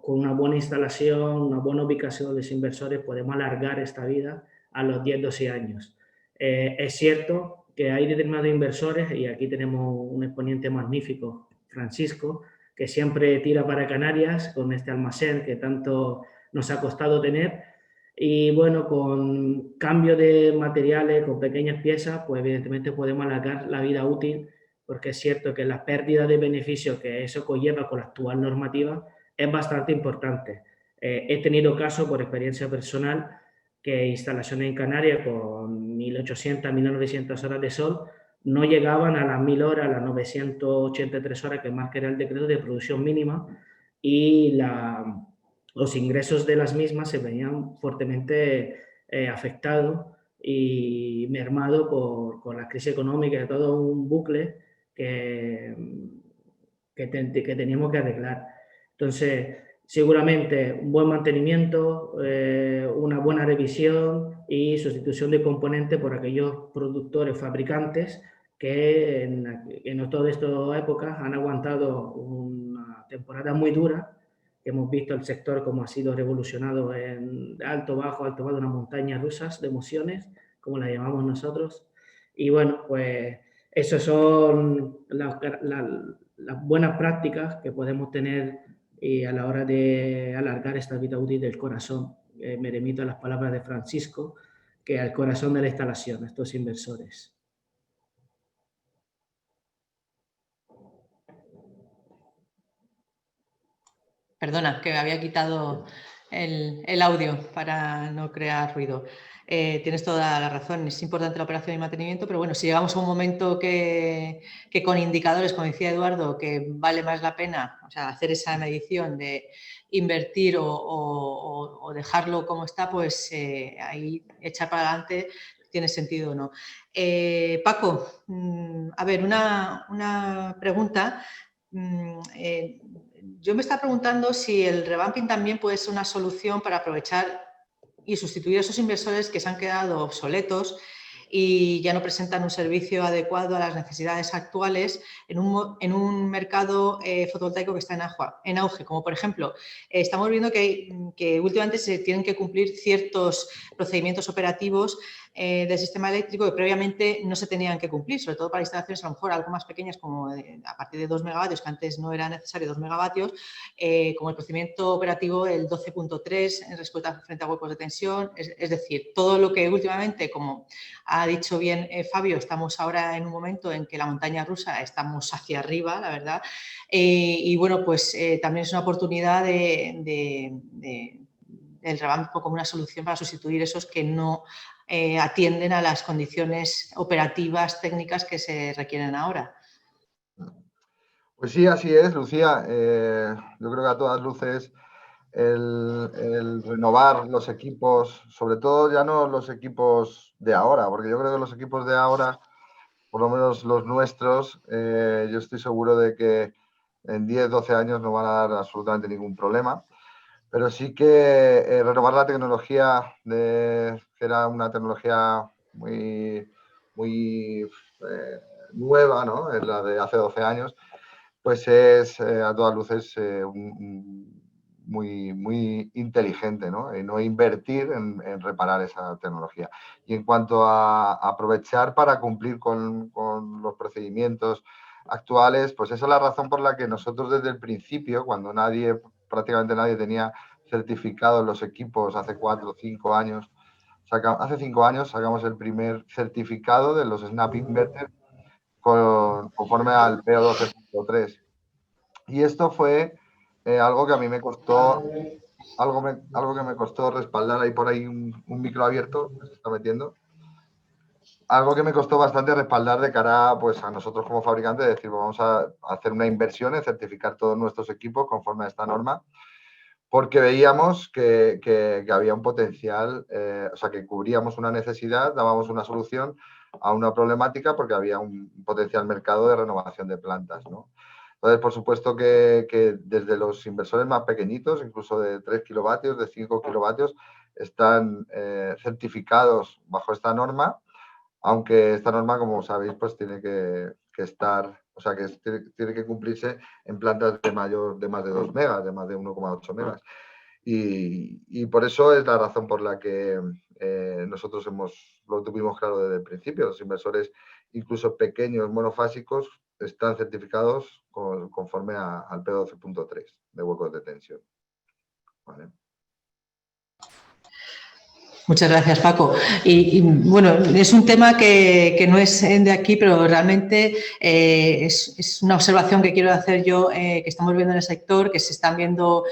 con una buena instalación, una buena ubicación de los inversores, podemos alargar esta vida a los 10-12 años. Es cierto que hay determinados inversores, y aquí tenemos un exponente magnífico, Francisco, que siempre tira para Canarias con este almacén que tanto nos ha costado tener. Y bueno, con cambio de materiales, con pequeñas piezas, pues evidentemente podemos alargar la vida útil, porque es cierto que la pérdida de beneficios que eso conlleva con la actual normativa es bastante importante. He tenido casos, por experiencia personal, que instalaciones en Canarias con 1.800, 1.900 horas de sol no llegaban a las 1.000 horas, a las 983 horas que marca el decreto de producción mínima, y los ingresos de las mismas se veían fuertemente afectados y mermados por la crisis económica, de todo un bucle que teníamos que arreglar. Entonces, seguramente un buen mantenimiento, una buena revisión y sustitución de componentes por aquellos productores, fabricantes que en todas estas épocas han aguantado una temporada muy dura. Hemos visto el sector como ha sido revolucionado en alto, bajo, una montaña rusas de emociones, como la llamamos nosotros. Y bueno, pues esas son las buenas prácticas que podemos tener a la hora de alargar esta vida útil del corazón. Me remito a las palabras de Francisco, que al corazón de la instalación, estos inversores. Perdona, que me había quitado el audio para no crear ruido. Tienes toda la razón, es importante la operación y mantenimiento, pero bueno, si llegamos a un momento que con indicadores, como decía Eduardo, que vale más la pena, o sea, hacer esa medición de invertir o dejarlo como está, pues ahí echar para adelante tiene sentido o no. Paco, a ver, una pregunta. Yo me estaba preguntando si el revamping también puede ser una solución para aprovechar y sustituir a esos inversores que se han quedado obsoletos y ya no presentan un servicio adecuado a las necesidades actuales en un mercado fotovoltaico que está en auge, como por ejemplo, estamos viendo que últimamente se tienen que cumplir ciertos procedimientos operativos del sistema eléctrico que previamente no se tenían que cumplir, sobre todo para instalaciones a lo mejor algo más pequeñas como a partir de 2 megavatios, que antes no era necesario 2 megavatios, como el procedimiento operativo el 12.3 frente a huecos de tensión, es decir, todo lo que últimamente, como ha dicho bien Fabio, estamos ahora en un momento en que la montaña rusa estamos hacia arriba, la verdad, y bueno, pues también es una oportunidad del revamping como una solución para sustituir esos que no atienden a las condiciones operativas técnicas que se requieren ahora. Pues sí, así es, Lucía. Yo creo que a todas luces el renovar los equipos, sobre todo ya no los equipos de ahora, porque yo creo que los equipos de ahora, por lo menos los nuestros, yo estoy seguro de que en 10, 12 años no van a dar absolutamente ningún problema. Pero sí que renovar la tecnología, que era una tecnología muy nueva, ¿no? Es la de hace 12 años, pues es a todas luces muy inteligente, ¿no? Y no invertir en reparar esa tecnología. Y en cuanto a aprovechar para cumplir con los procedimientos actuales, pues esa es la razón por la que nosotros desde el principio, cuando prácticamente nadie tenía certificados los equipos hace 4 o 5 años, hace 5 años sacamos el primer certificado de los Snap Inverter conforme al PO12.3. Y esto fue algo que a mí me costó, algo que me costó respaldar. Ahí por ahí un micro abierto que se está metiendo. Algo que me costó bastante respaldar de cara pues, a nosotros como fabricantes, decir, vamos a hacer una inversión en certificar todos nuestros equipos conforme a esta norma, porque veíamos que había un potencial, o sea, que cubríamos una necesidad, dábamos una solución a una problemática porque había un potencial mercado de renovación de plantas, ¿no? Entonces, por supuesto que desde los inversores más pequeñitos, incluso de 3 kilovatios, de 5 kilovatios, están certificados bajo esta norma, aunque esta norma, como sabéis, pues tiene que estar, o sea, que tiene que cumplirse en plantas de más de 2 megas, de más de 1,8 megas. Y por eso es la razón por la que nosotros lo tuvimos claro desde el principio. Los inversores, incluso pequeños monofásicos, están certificados conforme al P12.3 de huecos de tensión. ¿Vale? Muchas gracias, Paco. Y bueno, es un tema que no es de aquí, pero realmente es una observación que quiero hacer yo, que estamos viendo en el sector, que se están viendo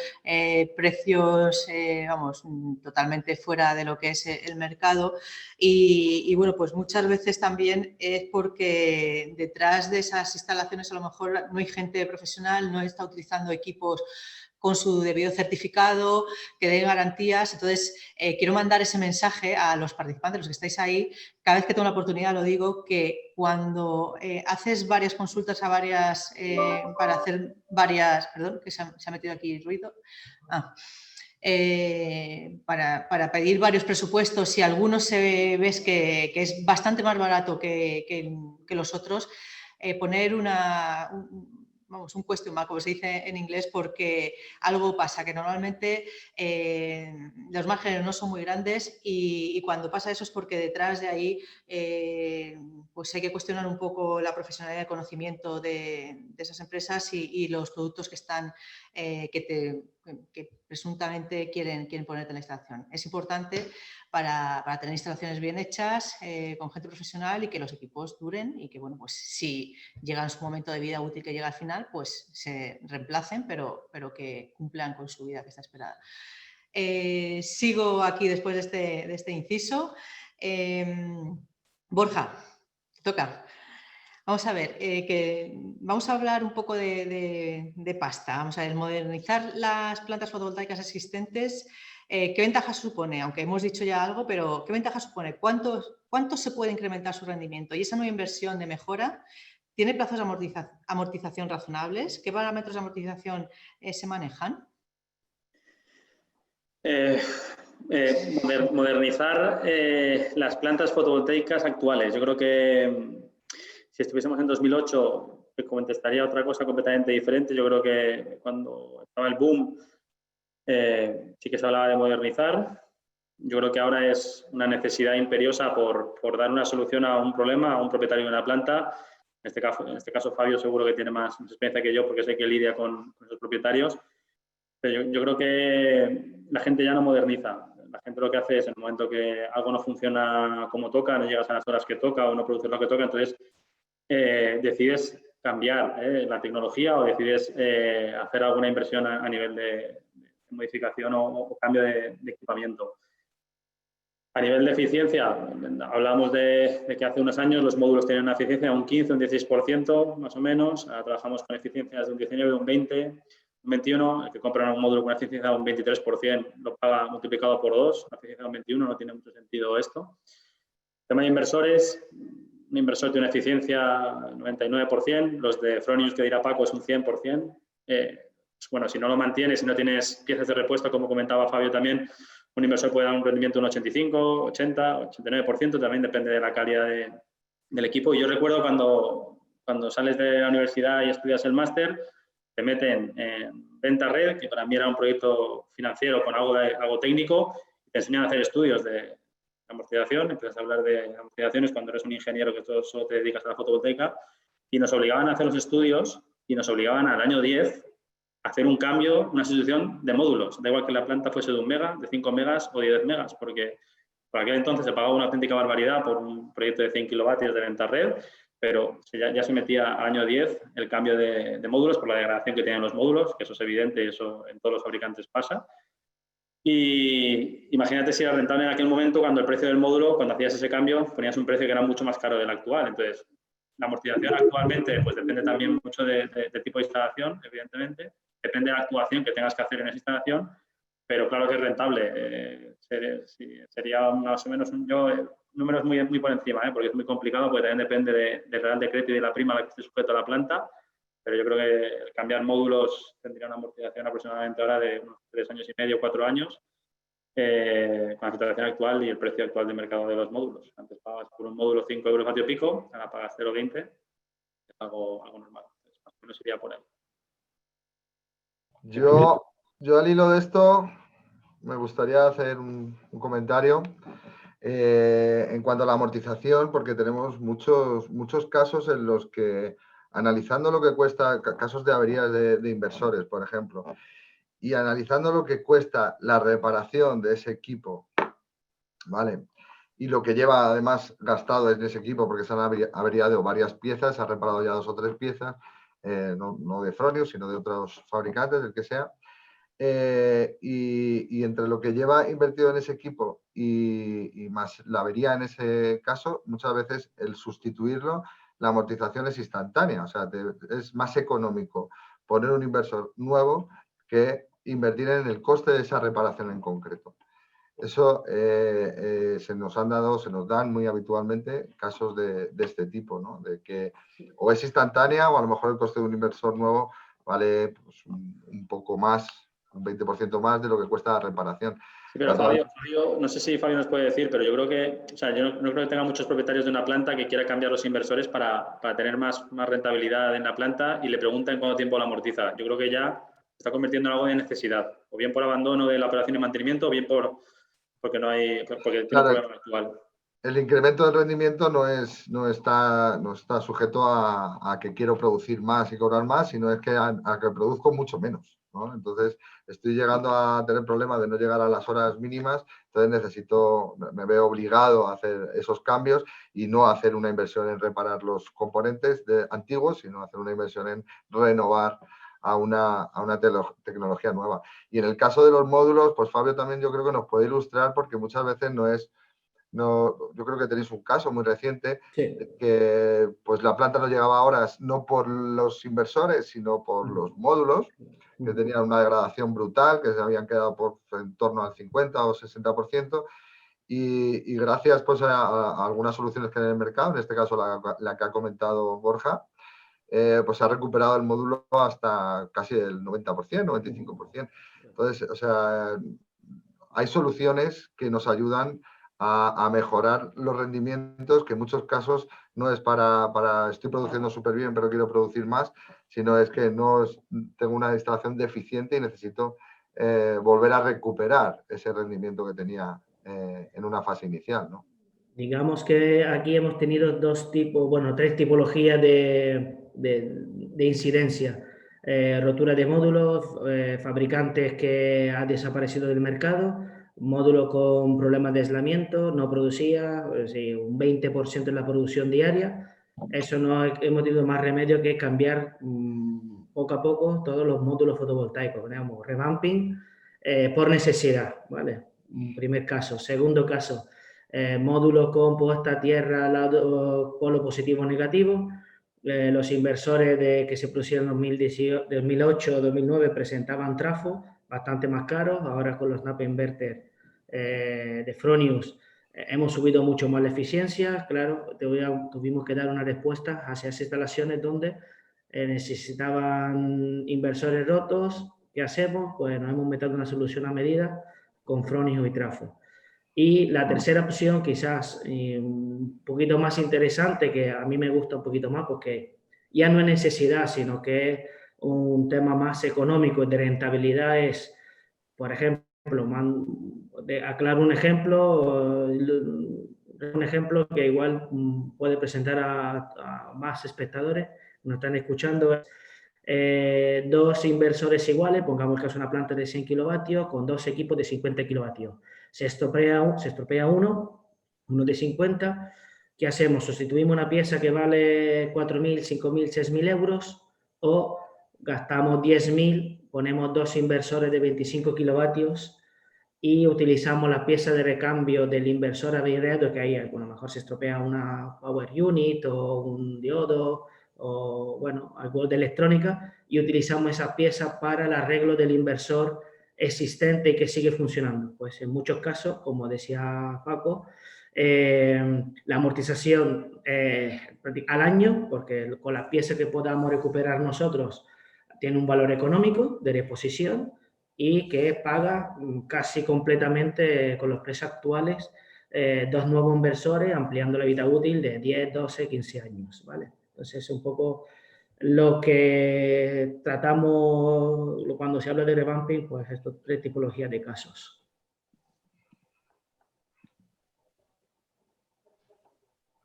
precios, vamos, totalmente fuera de lo que es el mercado. Y bueno, pues muchas veces también es porque detrás de esas instalaciones a lo mejor no hay gente profesional, no está utilizando equipos con su debido certificado, que den garantías. Entonces, quiero mandar ese mensaje a los participantes, los que estáis ahí. Cada vez que tengo la oportunidad lo digo, que cuando haces varias consultas a varias, para hacer varias, perdón, que se ha metido aquí ruido, para pedir varios presupuestos, si algunos ves que es bastante más barato que los otros, poner un question mark, como se dice en inglés, porque algo pasa, que normalmente los márgenes no son muy grandes y cuando pasa eso es porque detrás de ahí pues hay que cuestionar un poco la profesionalidad y el conocimiento de esas empresas y los productos que están que presuntamente quieren ponerte en la instalación. Es importante para tener instalaciones bien hechas, con gente profesional y que los equipos duren y que, bueno, pues si llegan su momento de vida útil que llega al final, pues se reemplacen, pero que cumplan con su vida que está esperada. Sigo aquí después de este inciso. Borja, te toca. Vamos a ver, vamos a hablar un poco de pasta. Vamos a ver, modernizar las plantas fotovoltaicas existentes. ¿Qué ventajas supone? Aunque hemos dicho ya algo, pero ¿qué ventajas supone? ¿Cuánto se puede incrementar su rendimiento? Y esa nueva inversión de mejora, ¿tiene plazos de amortización razonables? ¿Qué parámetros de amortización se manejan? Modernizar las plantas fotovoltaicas actuales. Yo creo que si estuviésemos en 2008, te contestaría otra cosa completamente diferente. Yo creo que cuando estaba el boom, sí que se hablaba de modernizar. Yo creo que ahora es una necesidad imperiosa por dar una solución a un problema, a un propietario de una planta. En este caso Fabio seguro que tiene más experiencia que yo porque sé que lidia con esos propietarios. Pero yo creo que la gente ya no moderniza. La gente lo que hace es, en el momento que algo no funciona como toca, no llegas a las horas que toca o no produces lo que toca, entonces decides cambiar la tecnología o decides hacer alguna inversión a nivel de modificación o cambio de equipamiento. A nivel de eficiencia, hablamos de que hace unos años los módulos tenían una eficiencia de un 15, un 16% más o menos. Ahora trabajamos con eficiencias de un 19, un 20, un 21. El que compra un módulo con una eficiencia de un 23% lo paga multiplicado por 2. Una eficiencia de un 21 no tiene mucho sentido esto. Tema de inversores, un inversor tiene una eficiencia 99%. Los de Fronius, que dirá Paco, es un 100%. Bueno, si no lo mantienes, si no tienes piezas de repuesto, como comentaba Fabio también, un inversor puede dar un rendimiento de un 85, 80, 89%, también depende de la calidad del equipo. Y yo recuerdo cuando sales de la universidad y estudias el máster, te meten en venta red, que para mí era un proyecto financiero con algo técnico, y te enseñan a hacer estudios de amortización, empiezas a hablar de amortizaciones cuando eres un ingeniero que solo te dedicas a la fotovoltaica, y nos obligaban a hacer los estudios y nos obligaban al año 10 hacer un cambio, una sustitución de módulos. Da igual que la planta fuese de 1 mega, de 5 megas o de 10 megas, porque por aquel entonces se pagaba una auténtica barbaridad por un proyecto de 100 kilovatios de venta red, pero ya se metía al año 10 el cambio de módulos por la degradación que tenían los módulos, que eso es evidente, eso en todos los fabricantes pasa. Y imagínate si era rentable en aquel momento cuando el precio del módulo, cuando hacías ese cambio, ponías un precio que era mucho más caro del actual. Entonces, la amortización actualmente pues depende también mucho de tipo de instalación, evidentemente. Depende de la actuación que tengas que hacer en esa instalación, pero claro que es rentable. Sería más o menos números muy por encima, porque es muy complicado, porque también depende del Real Decreto y de la prima a la que esté sujeta la planta, pero yo creo que el cambiar módulos tendría una amortización aproximadamente ahora de unos 3 años y medio, 4 años, con la situación actual y el precio actual de mercado de los módulos. Antes pagabas por un módulo 5 euros vatio pico, ahora pagas 0,20, es algo normal. Entonces, más o menos iría por ahí. Yo al hilo de esto me gustaría hacer un comentario en cuanto a la amortización, porque tenemos muchos casos en los que, analizando lo que cuesta, casos de averías de inversores, por ejemplo, y analizando lo que cuesta la reparación de ese equipo, ¿vale? Y lo que lleva además gastado en ese equipo, porque se han averiado varias piezas, se han reparado ya 2 o 3 piezas, no de Fronius, sino de otros fabricantes, del que sea. Y entre lo que lleva invertido en ese equipo y más la avería en ese caso, muchas veces el sustituirlo, la amortización es instantánea. O sea, es más económico poner un inversor nuevo que invertir en el coste de esa reparación en concreto. Eso se nos dan muy habitualmente casos de este tipo, ¿no? De que o es instantánea o a lo mejor el coste de un inversor nuevo vale pues, un poco más, un 20% más de lo que cuesta la reparación. Sí, pero Fabio, no sé si Fabio nos puede decir, pero yo creo que, o sea, yo no creo que tenga muchos propietarios de una planta que quiera cambiar los inversores para tener más rentabilidad en la planta y le pregunten cuánto tiempo la amortiza. Yo creo que ya se está convirtiendo en algo de necesidad, o bien por abandono de la operación de mantenimiento, o bien porque tiene un problema actual. El incremento del rendimiento no está sujeto a que quiero producir más y cobrar más, sino es que a que produzco mucho menos, ¿no? Entonces, estoy llegando a tener problemas de no llegar a las horas mínimas, entonces me veo obligado a hacer esos cambios y no hacer una inversión en reparar los componentes antiguos, sino hacer una inversión en renovar a una tecnología nueva. Y en el caso de los módulos, pues Fabio también yo creo que nos puede ilustrar porque muchas veces yo creo que tenéis un caso muy reciente, sí, que pues la planta no llegaba a horas no por los inversores, sino por los módulos, que tenían una degradación brutal, que se habían quedado en torno al 50 o 60%, y gracias pues, a algunas soluciones que hay en el mercado, en este caso la que ha comentado Borja, pues se ha recuperado el módulo hasta casi el 90%, 95%. Entonces, o sea, hay soluciones que nos ayudan a mejorar los rendimientos, que en muchos casos no es para estoy produciendo súper bien, pero quiero producir más, sino es que tengo una instalación deficiente y necesito volver a recuperar ese rendimiento que tenía en una fase inicial, ¿no? Digamos que aquí hemos tenido tres tipologías de incidencia. Rotura de módulos, fabricantes que han desaparecido del mercado, módulo con problemas de aislamiento, no producía, un 20% en la producción diaria. Eso no hemos tenido más remedio que cambiar poco a poco todos los módulos fotovoltaicos. Tenemos revamping por necesidad, ¿vale? Primer caso. Segundo caso, módulos con puesta a tierra, polo positivo o negativo. Los inversores que se pusieron en 2008 o 2009 presentaban trafos bastante más caros. Ahora con los snap inverter de Fronius hemos subido mucho más la eficiencia. Claro, tuvimos que dar una respuesta hacia esas instalaciones donde necesitaban inversores rotos. ¿Qué hacemos? Pues nos hemos metido una solución a medida con Fronius y trafo. Y la tercera opción, quizás un poquito más interesante, que a mí me gusta un poquito más porque ya no es necesidad, sino que es un tema más económico de rentabilidad, es, por ejemplo, aclaro un ejemplo que igual puede presentar a más espectadores que nos están escuchando. Dos inversores iguales, pongamos que es una planta de 100 kilovatios con dos equipos de 50 kilovatios. Se estropea uno de 50. ¿Qué hacemos? Sustituimos una pieza que vale 4.000, 5.000, 6.000 euros o gastamos 10.000, ponemos dos inversores de 25 kilovatios y utilizamos la pieza de recambio del inversor averiado que hay. A lo mejor se estropea una power unit o un diodo o, bueno, algo de electrónica y utilizamos esa pieza para el arreglo del inversor existente y que sigue funcionando. Pues en muchos casos, como decía Paco, la amortización al año, porque con la pieza que podamos recuperar nosotros tiene un valor económico de reposición y que paga casi completamente con los precios actuales dos nuevos inversores, ampliando la vida útil de 10, 12, 15 años, ¿vale? Entonces es un poco lo que tratamos cuando se habla de revamping, pues estas tres tipologías de casos.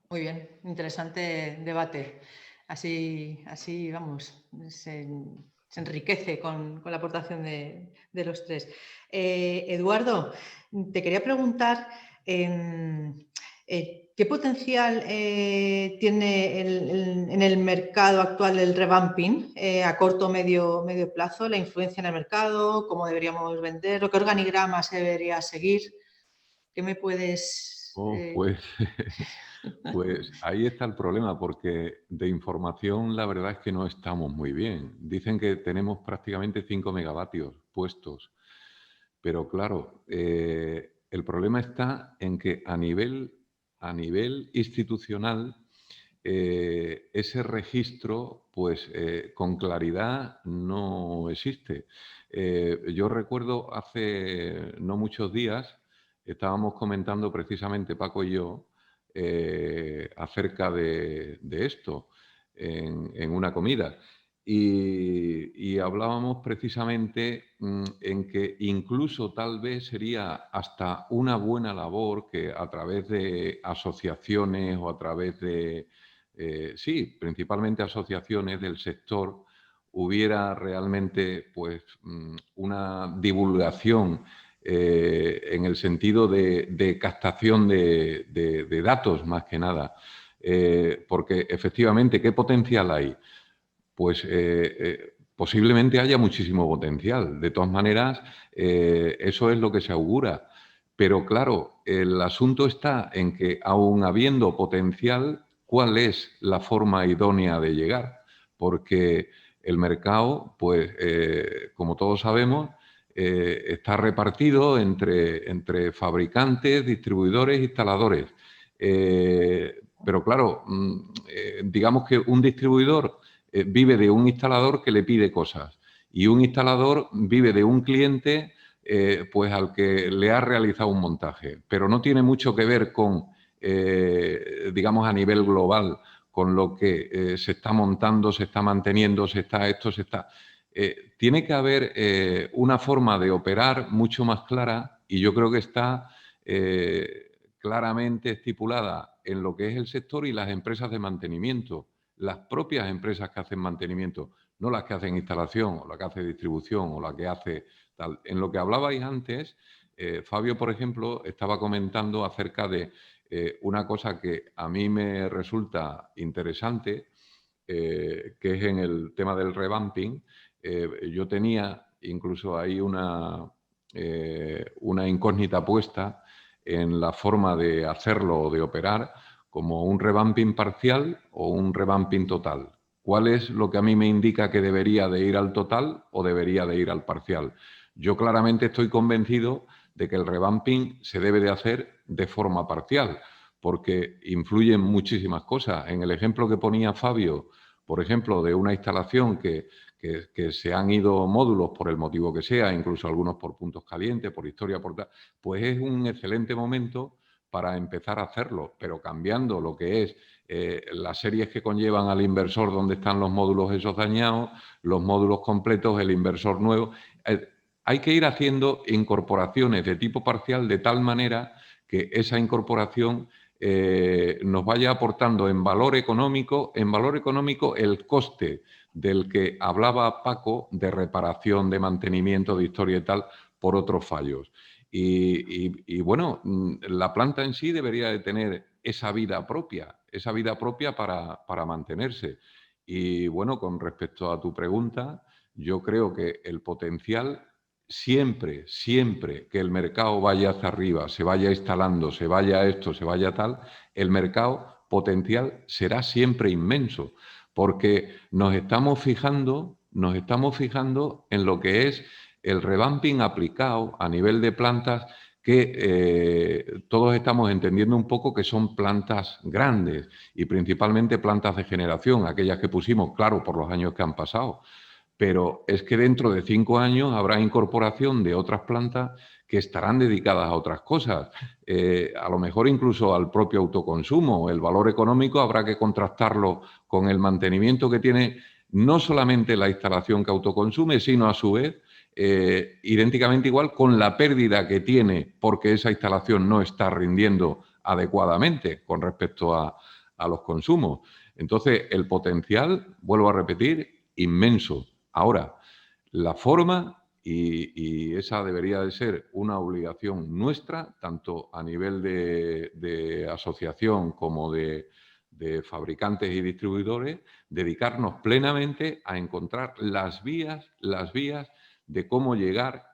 Muy bien, interesante debate. Así vamos, se enriquece con la aportación de los tres. Eduardo, te quería preguntar ¿qué potencial tiene en el mercado actual el revamping a corto o medio plazo? ¿La influencia en el mercado? ¿Cómo deberíamos venderlo? ¿Qué organigrama se debería seguir? ¿Qué me puedes...? Pues Pues ahí está el problema, porque de información la verdad es que no estamos muy bien. Dicen que tenemos prácticamente 5 megavatios puestos, pero claro, el problema está en que a nivel institucional ese registro, pues con claridad no existe. Yo recuerdo hace no muchos días, estábamos comentando precisamente Paco y yo acerca de esto en una comida. Y hablábamos precisamente en que incluso tal vez sería hasta una buena labor que a través de asociaciones o a través de, sí, principalmente asociaciones del sector, hubiera realmente pues, una divulgación en el sentido de captación de datos más que nada. Porque efectivamente, ¿qué potencial hay? Pues posiblemente haya muchísimo potencial. De todas maneras, eso es lo que se augura. Pero claro, el asunto está en que aun habiendo potencial, ¿cuál es la forma idónea de llegar? Porque el mercado, pues como todos sabemos, está repartido entre fabricantes, distribuidores, instaladores. Pero claro, digamos que un distribuidor vive de un instalador que le pide cosas y un instalador vive de un cliente pues al que le ha realizado un montaje, pero no tiene mucho que ver con, digamos, a nivel global, con lo que se está montando, se está manteniendo, se está esto, se está... tiene que haber una forma de operar mucho más clara y yo creo que está claramente estipulada en lo que es el sector y las empresas de mantenimiento, las propias empresas que hacen mantenimiento, no las que hacen instalación o la que hace distribución o la que hace tal. En lo que hablabais antes, Fabio, por ejemplo, estaba comentando acerca de una cosa que a mí me resulta interesante, que es en el tema del revamping. Yo tenía incluso ahí una incógnita puesta en la forma de hacerlo o de operar, como un revamping parcial o un revamping total. ¿Cuál es lo que a mí me indica que debería de ir al total o debería de ir al parcial? Yo claramente estoy convencido de que el revamping se debe de hacer de forma parcial, porque influyen muchísimas cosas. En el ejemplo que ponía Fabio, por ejemplo, de una instalación que se han ido módulos por el motivo que sea, incluso algunos por puntos calientes, por historia, por tal, pues es un excelente momento para empezar a hacerlo, pero cambiando lo que es las series que conllevan al inversor donde están los módulos esos dañados, los módulos completos, el inversor nuevo. Hay que ir haciendo incorporaciones de tipo parcial de tal manera que esa incorporación nos vaya aportando en valor económico el coste del que hablaba Paco de reparación, de mantenimiento, de historia y tal, por otros fallos. Y bueno, la planta en sí debería de tener esa vida propia para mantenerse. Y bueno, con respecto a tu pregunta, yo creo que el potencial siempre que el mercado vaya hacia arriba, se vaya instalando, se vaya esto, se vaya tal, el mercado potencial será siempre inmenso, porque nos estamos fijando en lo que es el revamping aplicado a nivel de plantas que todos estamos entendiendo un poco que son plantas grandes y principalmente plantas de generación, aquellas que pusimos, claro, por los años que han pasado. Pero es que dentro de 5 años habrá incorporación de otras plantas que estarán dedicadas a otras cosas, a lo mejor incluso al propio autoconsumo. El valor económico habrá que contrastarlo con el mantenimiento que tiene no solamente la instalación que autoconsume, sino a su vez idénticamente igual con la pérdida que tiene porque esa instalación no está rindiendo adecuadamente con respecto a los consumos. Entonces, el potencial, vuelvo a repetir, inmenso. Ahora, la forma, y esa debería de ser una obligación nuestra, tanto a nivel de asociación como de fabricantes y distribuidores, dedicarnos plenamente a encontrar las vías de cómo llegar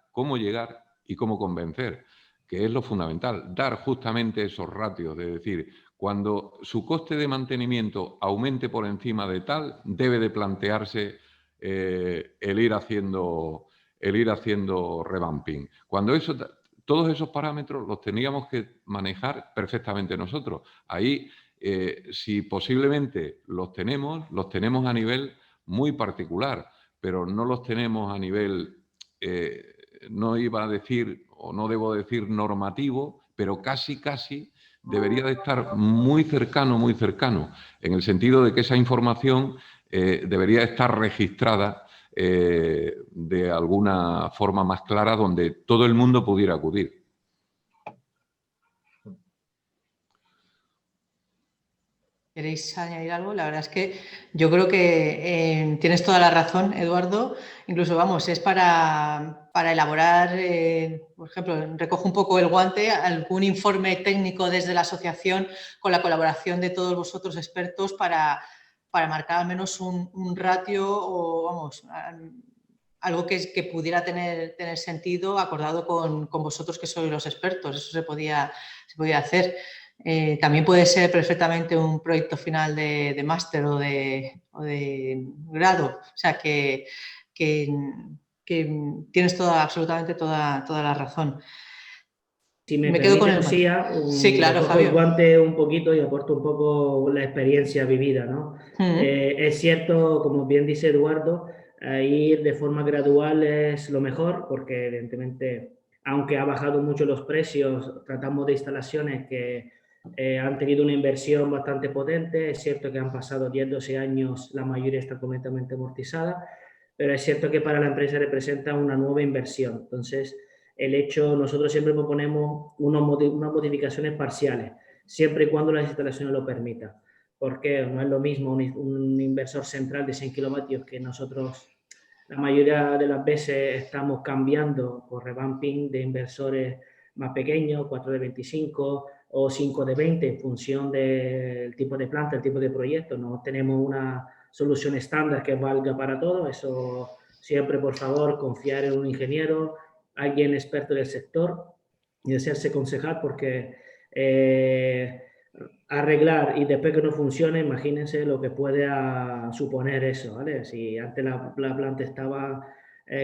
y cómo convencer, que es lo fundamental, dar justamente esos ratios, de decir, Cuando su coste de mantenimiento aumente por encima de tal, debe de plantearse el ir haciendo revamping. Cuando todos esos parámetros los teníamos que manejar perfectamente nosotros. Ahí, si posiblemente los tenemos a nivel muy particular, pero no los tenemos a nivel, no iba a decir, o no debo decir normativo, pero casi debería de estar muy cercano, en el sentido de que esa información debería estar registrada de alguna forma más clara donde todo el mundo pudiera acudir. ¿Queréis añadir algo? La verdad es que yo creo que tienes toda la razón, Eduardo. Incluso, vamos, es para elaborar, por ejemplo, recojo un poco el guante, algún informe técnico desde la asociación con la colaboración de todos vosotros expertos para marcar al menos un ratio o, vamos, algo que pudiera tener sentido acordado con vosotros que sois los expertos. Eso se podía hacer. También puede ser perfectamente un proyecto final de máster o de grado. O sea, que tienes absolutamente toda la razón. Si me quedo con Lucía, sí, claro, recojo Fabio. el guante un poquito y aporto un poco la experiencia vivida, ¿no? Es cierto, como bien dice Eduardo, ir de forma gradual es lo mejor porque evidentemente, aunque ha bajado mucho los precios, tratamos de instalaciones que han tenido una inversión bastante potente. Es cierto que han pasado 10, 12 años, la mayoría está completamente amortizada, pero es cierto que para la empresa representa una nueva inversión. Entonces, nosotros siempre proponemos unas modificaciones parciales, siempre y cuando las instalaciones lo permitan, porque no es lo mismo un inversor central de 100 kilovatios que nosotros la mayoría de las veces estamos cambiando por revamping de inversores más pequeños, 4 de 25 o 5 de 20 en función del tipo de planta, el tipo de proyecto. No tenemos una solución estándar que valga para todo. Eso siempre, por favor, confiar en un ingeniero, alguien experto del sector y hacerse aconsejar porque arreglar y después que no funcione, imagínense lo que puede suponer eso, ¿vale? Si antes la planta estaba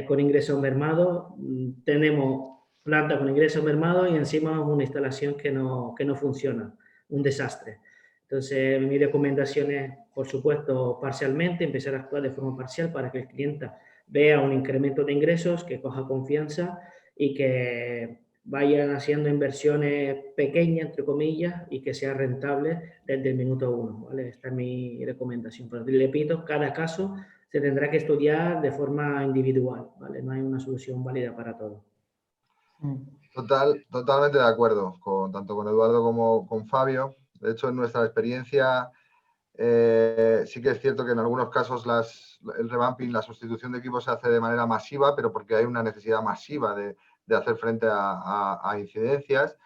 con ingresos mermados, tenemos planta con ingresos mermados y encima una instalación que no funciona, un desastre. Entonces, mi recomendación es, por supuesto, parcialmente, empezar a actuar de forma parcial para que el cliente vea un incremento de ingresos, que coja confianza y que vayan haciendo inversiones pequeñas, entre comillas, y que sea rentable desde el minuto 1, ¿vale? Esta es mi recomendación. Pero le repito, cada caso se tendrá que estudiar de forma individual, ¿vale? No hay una solución válida para todo. Totalmente de acuerdo, tanto con Eduardo como con Fabio. De hecho, en nuestra experiencia, sí que es cierto que en algunos casos el revamping, la sustitución de equipos se hace de manera masiva, pero porque hay una necesidad masiva de hacer frente a incidencias.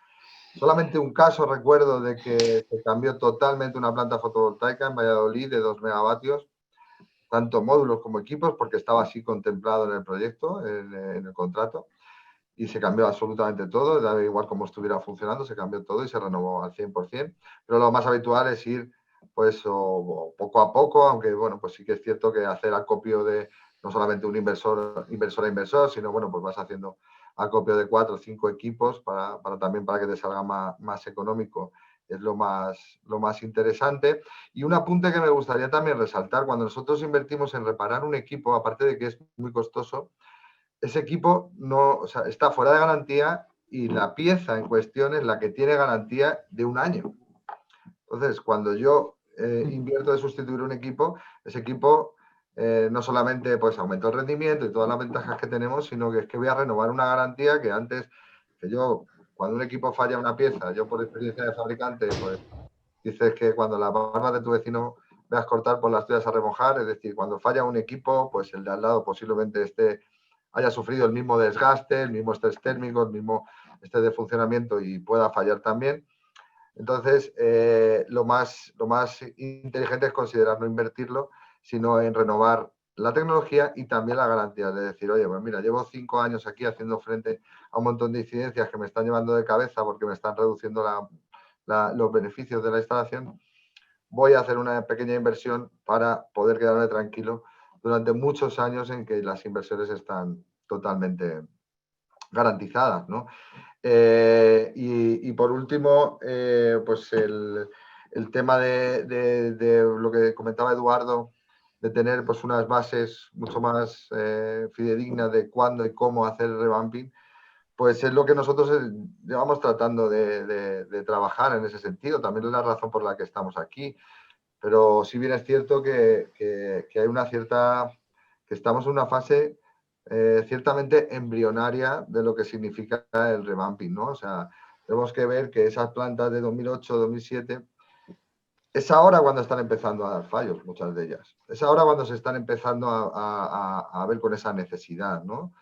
Solamente un caso recuerdo de que se cambió totalmente una planta fotovoltaica en Valladolid de 2 megavatios, tanto módulos como equipos, porque estaba así contemplado en el proyecto, en el contrato, y se cambió absolutamente todo, da igual cómo estuviera funcionando, se cambió todo y se renovó al 100%, pero lo más habitual es ir pues poco a poco, aunque bueno, pues sí que es cierto que hacer acopio de no solamente un inversor a inversor, sino bueno, pues vas haciendo acopio de 4 o 5 equipos también para que te salga más económico, es lo más interesante. Y un apunte que me gustaría también resaltar, cuando nosotros invertimos en reparar un equipo, aparte de que es muy costoso, ese equipo está fuera de garantía y la pieza en cuestión es la que tiene garantía de 1 año. Entonces, cuando yo invierto de sustituir un equipo, ese equipo no solamente pues aumenta el rendimiento y todas las ventajas que tenemos, sino que es que voy a renovar una garantía que antes, cuando un equipo falla una pieza, yo por experiencia de fabricante, pues dices que cuando las barbas de tu vecino veas cortar, pues las tuyas a remojar, es decir, cuando falla un equipo, pues el de al lado posiblemente haya sufrido el mismo desgaste, el mismo estrés térmico, el mismo estrés de funcionamiento y pueda fallar también. Entonces, lo más inteligente es considerar no invertirlo, sino en renovar la tecnología y también la garantía. De decir, oye, pues mira, llevo 5 años aquí haciendo frente a un montón de incidencias que me están llevando de cabeza porque me están reduciendo los beneficios de la instalación, voy a hacer una pequeña inversión para poder quedarme tranquilo durante muchos años en que las inversiones están totalmente garantizadas, ¿no? Y por último, pues el tema de lo que comentaba Eduardo, de tener pues unas bases mucho más fidedignas de cuándo y cómo hacer el revamping, pues es lo que nosotros llevamos tratando de trabajar en ese sentido. También es la razón por la que estamos aquí. Pero sí bien es cierto que hay una cierta, que estamos en una fase ciertamente embrionaria de lo que significa el revamping, ¿no? O sea, tenemos que ver que esas plantas de 2008, 2007, es ahora cuando están empezando a dar fallos, muchas de ellas. Es ahora cuando se están empezando a ver con esa necesidad, ¿no?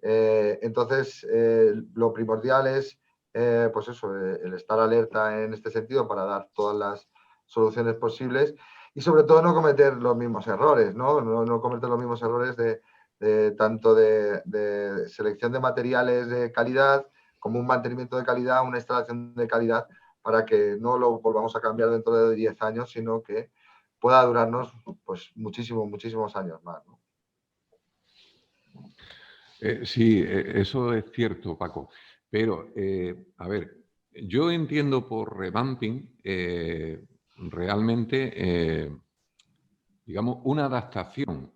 Entonces, lo primordial es, pues eso, el estar alerta en este sentido para dar todas las soluciones posibles y sobre todo no cometer los mismos errores, ¿no? No cometer los mismos errores tanto de selección de materiales de calidad como un mantenimiento de calidad, una instalación de calidad, para que no lo volvamos a cambiar dentro de 10 años, sino que pueda durarnos pues muchísimos años más, ¿no? Sí, eso es cierto, Paco. Pero, a ver, yo entiendo por revamping realmente, digamos, una adaptación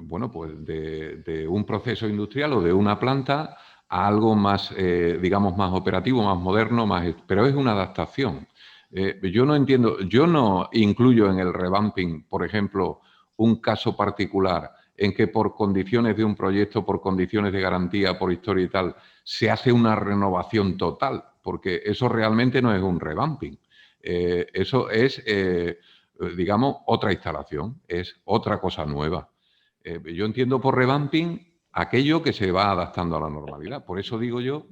bueno, pues de un proceso industrial o de una planta a algo más, digamos, más operativo, más moderno, pero es una adaptación. Yo no entiendo, yo no incluyo en el revamping, por ejemplo, un caso particular en que por condiciones de un proyecto, por condiciones de garantía, por historia y tal, se hace una renovación total, porque eso realmente no es un revamping. Eso es, digamos, otra instalación, es otra cosa nueva. Yo entiendo por revamping aquello que se va adaptando a la normalidad. Por eso digo yo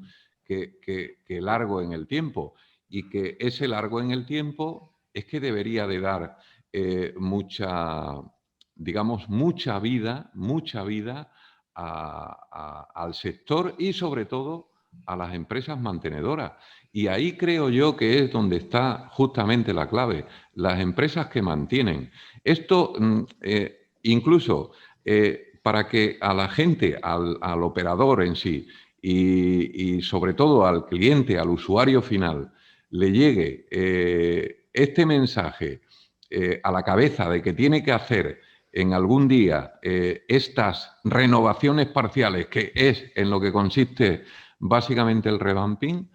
que largo en el tiempo, y que ese largo en el tiempo es que debería de dar digamos, mucha vida al sector y sobre todo a las empresas mantenedoras. Y ahí creo yo que es donde está justamente la clave, las empresas que mantienen. Esto incluso para que a la gente, al operador en sí y sobre todo al cliente, al usuario final, le llegue este mensaje a la cabeza de que tiene que hacer en algún día estas renovaciones parciales, que es en lo que consiste básicamente el revamping,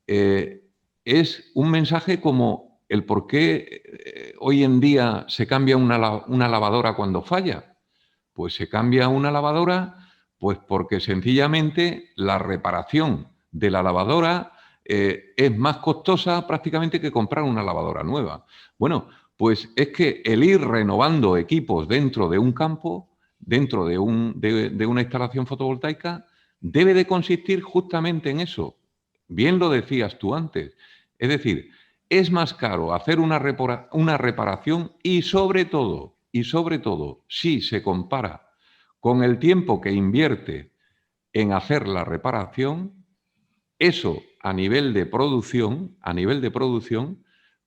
es un mensaje como el por qué hoy en día se cambia una lavadora cuando falla. Pues se cambia una lavadora pues porque sencillamente la reparación de la lavadora es más costosa prácticamente que comprar una lavadora nueva. Bueno, pues es que el ir renovando equipos dentro de un campo, dentro de una instalación fotovoltaica, debe de consistir justamente en eso. Bien lo decías tú antes. Es decir, es más caro hacer una reparación y sobre todo, si se compara con el tiempo que invierte en hacer la reparación, eso a nivel de producción,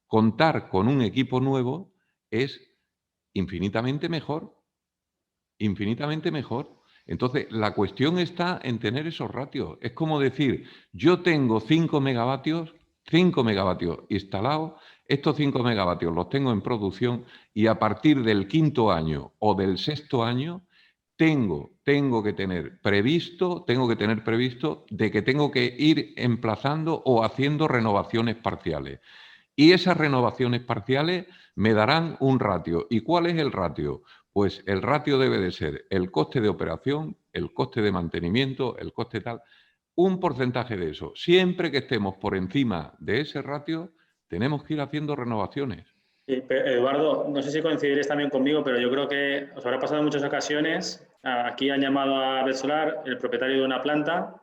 contar con un equipo nuevo es infinitamente mejor, infinitamente mejor. Entonces, la cuestión está en tener esos ratios. Es como decir, yo tengo 5 megavatios instalados, estos 5 megavatios los tengo en producción y a partir del 5.º año o del 6.º año tengo que tener previsto de que tengo que ir emplazando o haciendo renovaciones parciales. Y esas renovaciones parciales me darán un ratio. ¿Y cuál es el ratio? Pues el ratio debe de ser el coste de operación, el coste de mantenimiento, el coste tal, un porcentaje de eso. Siempre que estemos por encima de ese ratio, tenemos que ir haciendo renovaciones. Sí, Eduardo, no sé si coincidiréis también conmigo, pero yo creo que os habrá pasado en muchas ocasiones. Aquí han llamado a Red Solar el propietario de una planta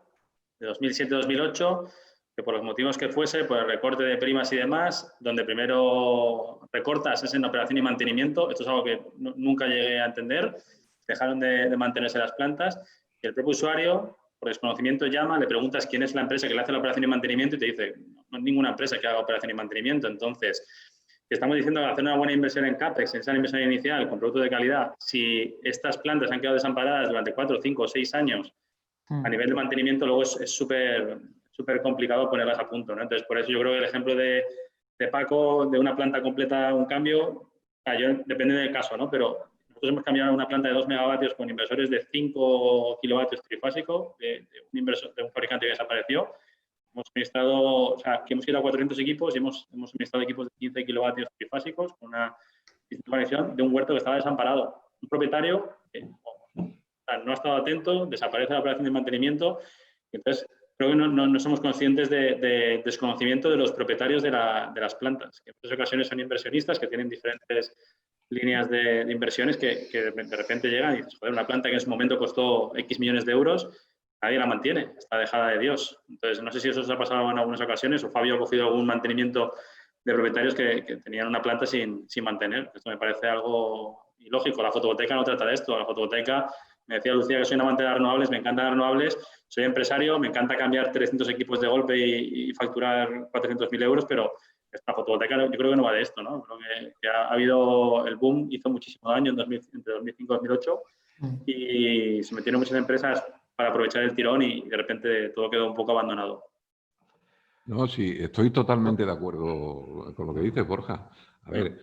de 2007-2008, que por los motivos que fuese, por el recorte de primas y demás, donde primero recortas es en operación y mantenimiento. Esto es algo que nunca llegué a entender. Dejaron de mantenerse las plantas y el propio usuario por desconocimiento llama, le preguntas quién es la empresa que le hace la operación y mantenimiento y te dice, no hay ninguna empresa que haga operación y mantenimiento. Entonces, estamos diciendo que hacer una buena inversión en CAPEX, en esa inversión inicial con productos de calidad, si estas plantas han quedado desamparadas durante 4, 5 o 6 años, a nivel de mantenimiento luego es súper complicado ponerlas a punto, ¿no? Entonces, por eso yo creo que el ejemplo de Paco, de una planta completa, un cambio, depende del caso, ¿no? Pero nosotros hemos cambiado una planta de 2 megavatios con inversores de 5 kilovatios trifásico, de un fabricante que desapareció. Hemos suministrado, o sea, que hemos ido a 400 equipos y hemos suministrado equipos de 15 kilovatios trifásicos con una conexión de un huerto que estaba desamparado. Un propietario no ha estado atento, desaparece la operación de mantenimiento. Entonces, creo que no somos conscientes de desconocimiento de los propietarios de las plantas, que en muchas ocasiones son inversionistas que tienen diferentes líneas de inversiones que de repente llegan y dices, joder, una planta que en su momento costó X millones de euros, nadie la mantiene, está dejada de Dios. Entonces, no sé si eso os ha pasado en algunas ocasiones o Fabio ha cogido algún mantenimiento de propietarios que tenían una planta sin mantener. Esto me parece algo ilógico. La fotovoltaica no trata de esto. La fotovoltaica, me decía Lucía que soy un amante de las renovables, me encantan las renovables, soy empresario, me encanta cambiar 300 equipos de golpe y facturar 400.000 euros, pero la fotovoltaica yo creo que no va de esto, ¿no? Creo que ha habido el boom, hizo muchísimo daño entre 2005 y 2008 y se metieron muchas empresas para aprovechar el tirón y de repente todo quedó un poco abandonado. No, sí, estoy totalmente de acuerdo con lo que dices, Borja. A ver,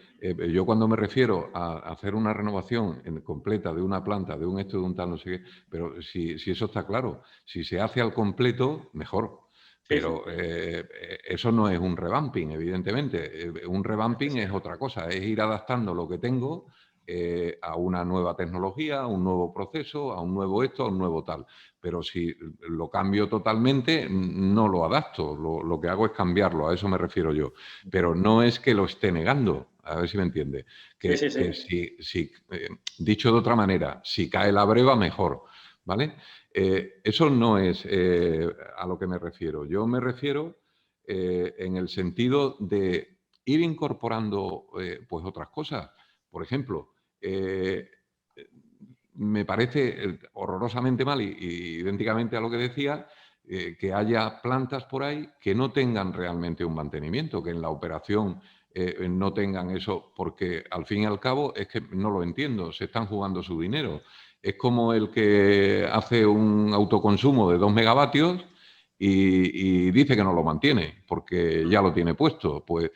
yo cuando me refiero a hacer una renovación completa de una planta, de un esto, de un tal, no sé qué, pero si eso está claro, si se hace al completo, mejor. Pero eso no es un revamping, evidentemente. Un revamping es otra cosa, es ir adaptando lo que tengo a una nueva tecnología, a un nuevo proceso, a un nuevo esto, a un nuevo tal. Pero si lo cambio totalmente, no lo adapto. Lo que hago es cambiarlo, a eso me refiero yo. Pero no es que lo esté negando, a ver si me entiende. Que si dicho de otra manera, si cae la breva, mejor, ¿vale? Eso no es a lo que me refiero. Yo me refiero en el sentido de ir incorporando pues otras cosas. Por ejemplo, me parece horrorosamente mal y idénticamente a lo que decía, que haya plantas por ahí que no tengan realmente un mantenimiento, que en la operación no tengan eso, porque al fin y al cabo es que no lo entiendo, se están jugando su dinero. Es como el que hace un autoconsumo de 2 megavatios y dice que no lo mantiene porque ya lo tiene puesto. Pues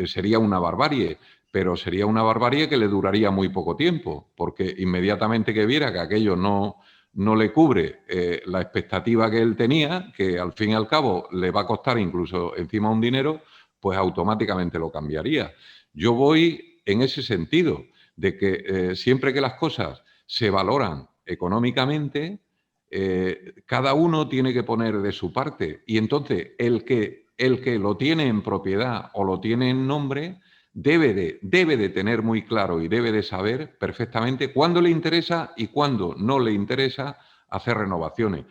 sería una barbarie, pero sería una barbarie que le duraría muy poco tiempo, porque inmediatamente que viera que aquello no le cubre la expectativa que él tenía, que al fin y al cabo le va a costar incluso encima un dinero, pues automáticamente lo cambiaría. Yo voy en ese sentido, de que siempre que las cosas se valoran económicamente, cada uno tiene que poner de su parte. Y entonces el que lo tiene en propiedad o lo tiene en nombre debe de tener muy claro y debe de saber perfectamente cuándo le interesa y cuándo no le interesa hacer renovaciones.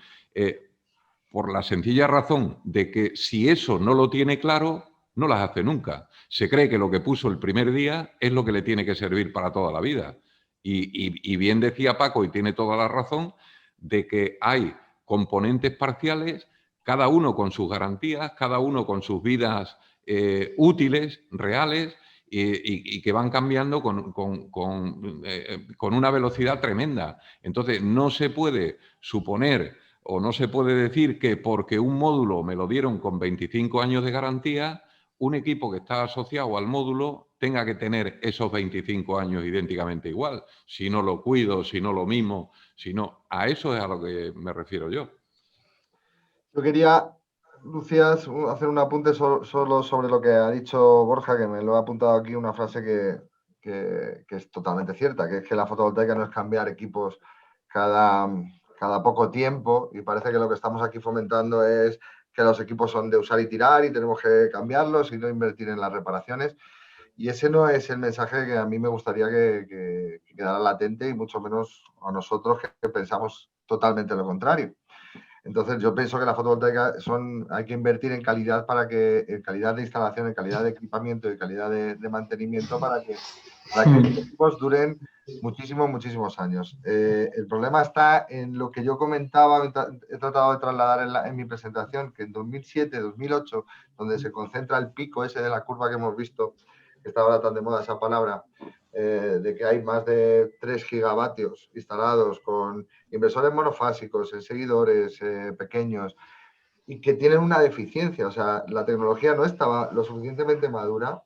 Por la sencilla razón de que si eso no lo tiene claro, no las hace nunca. Se cree que lo que puso el primer día es lo que le tiene que servir para toda la vida. Y bien decía Paco, y tiene toda la razón, de que hay componentes parciales, cada uno con sus garantías, cada uno con sus vidas útiles, reales, y que van cambiando con una velocidad tremenda. Entonces, no se puede suponer o no se puede decir que porque un módulo me lo dieron con 25 años de garantía, un equipo que está asociado al módulo tenga que tener esos 25 años idénticamente igual. Si no lo cuido, si no lo mimo, si no... A eso es a lo que me refiero yo. Yo quería, Lucía, hacer un apunte solo sobre lo que ha dicho Borja, que me lo ha apuntado aquí, una frase que es totalmente cierta, que es que la fotovoltaica no es cambiar equipos cada poco tiempo, y parece que lo que estamos aquí fomentando es que los equipos son de usar y tirar y tenemos que cambiarlos y no invertir en las reparaciones. Y ese no es el mensaje que a mí me gustaría que quedara latente, y mucho menos a nosotros que pensamos totalmente lo contrario. Entonces, yo pienso que la fotovoltaica hay que invertir en calidad en calidad de instalación, en calidad de equipamiento y calidad de mantenimiento para que los equipos duren muchísimos años. El problema está en lo que yo comentaba, he tratado de trasladar en mi presentación, que en 2007, 2008, donde se concentra el pico ese de la curva que hemos visto, que está ahora tan de moda esa palabra, de que hay más de 3 gigavatios instalados con inversores monofásicos, en seguidores pequeños, y que tienen una deficiencia. O sea, la tecnología no estaba lo suficientemente madura,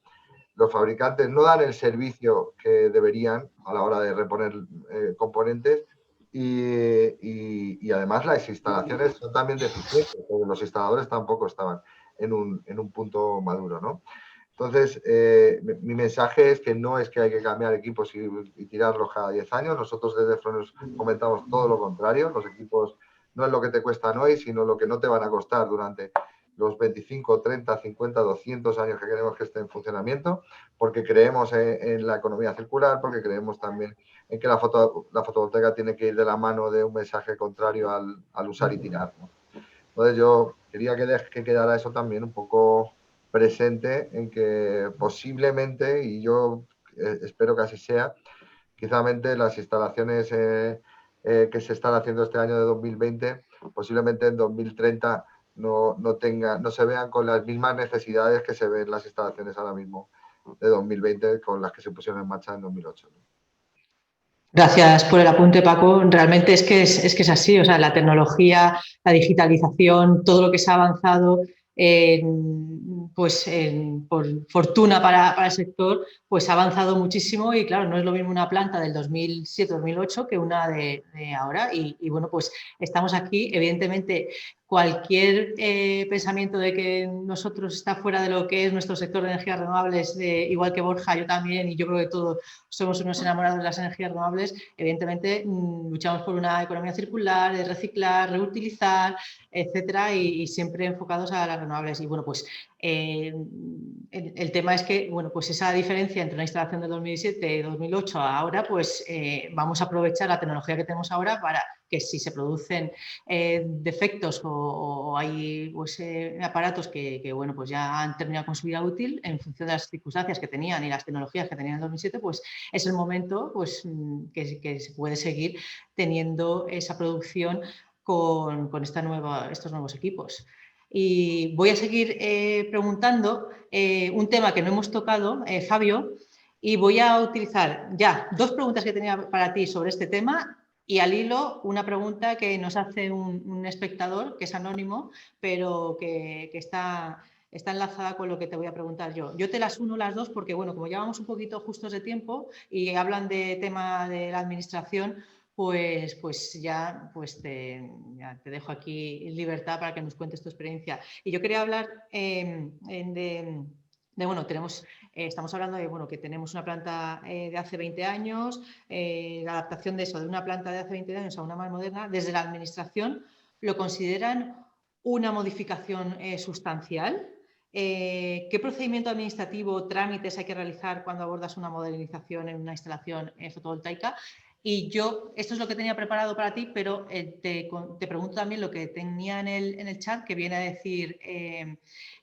los fabricantes no dan el servicio que deberían a la hora de reponer componentes y además las instalaciones son también deficientes, porque los instaladores tampoco estaban en un punto maduro, ¿no? Entonces, mi mensaje es que no es que hay que cambiar equipos y tirarlos cada 10 años. Nosotros desde Fronius comentamos todo lo contrario. Los equipos no es lo que te cuestan hoy, sino lo que no te van a costar durante los 25, 30, 50, 200 años que queremos que esté en funcionamiento, porque creemos en la economía circular, porque creemos también en que la fotovoltaica tiene que ir de la mano de un mensaje contrario al usar y tirar, ¿no? Entonces yo quería que quedara eso también un poco presente, en que posiblemente, y yo espero que así sea, quizamente las instalaciones que se están haciendo este año de 2020, posiblemente en 2030 no se vean con las mismas necesidades que se ven las instalaciones ahora mismo de 2020 con las que se pusieron en marcha en 2008. Gracias por el apunte, Paco. Realmente es que es así, o sea, la tecnología, la digitalización, todo lo que se ha avanzado, por fortuna para el sector, pues ha avanzado muchísimo y claro, no es lo mismo una planta del 2007-2008 que una de ahora y bueno, pues estamos aquí, evidentemente cualquier pensamiento de que nosotros está fuera de lo que es nuestro sector de energías renovables, igual que Borja, yo también, y yo creo que todos somos unos enamorados de las energías renovables, evidentemente luchamos por una economía circular, de reciclar, reutilizar, etcétera, y siempre enfocados a las renovables. Y bueno, pues el tema es que, bueno, pues esa diferencia entre una instalación de 2007 y 2008 a ahora, pues vamos a aprovechar la tecnología que tenemos ahora para que si se producen defectos o hay pues, aparatos que bueno, pues ya han terminado con su vida útil en función de las circunstancias que tenían y las tecnologías que tenían en 2007, pues es el momento pues, que se puede seguir teniendo esa producción con estos nuevos equipos. Y voy a seguir preguntando un tema que no hemos tocado, Fabio, y voy a utilizar ya 2 preguntas que tenía para ti sobre este tema y al hilo una pregunta que nos hace un espectador que es anónimo, pero que está enlazada con lo que te voy a preguntar yo. Yo te las uno las 2 porque, bueno, como llevamos un poquito justos de tiempo y hablan de tema de la administración, pues ya te dejo aquí en libertad para que nos cuentes tu experiencia. Y yo quería hablar bueno, estamos hablando de bueno, que tenemos una planta de hace 20 años, la adaptación de eso, de una planta de hace 20 años a una más moderna, desde la administración, ¿lo consideran una modificación sustancial? ¿Qué procedimiento administrativo o trámites hay que realizar cuando abordas una modernización en una instalación fotovoltaica? Y yo, esto es lo que tenía preparado para ti, pero te pregunto también lo que tenía en el chat, que viene a decir,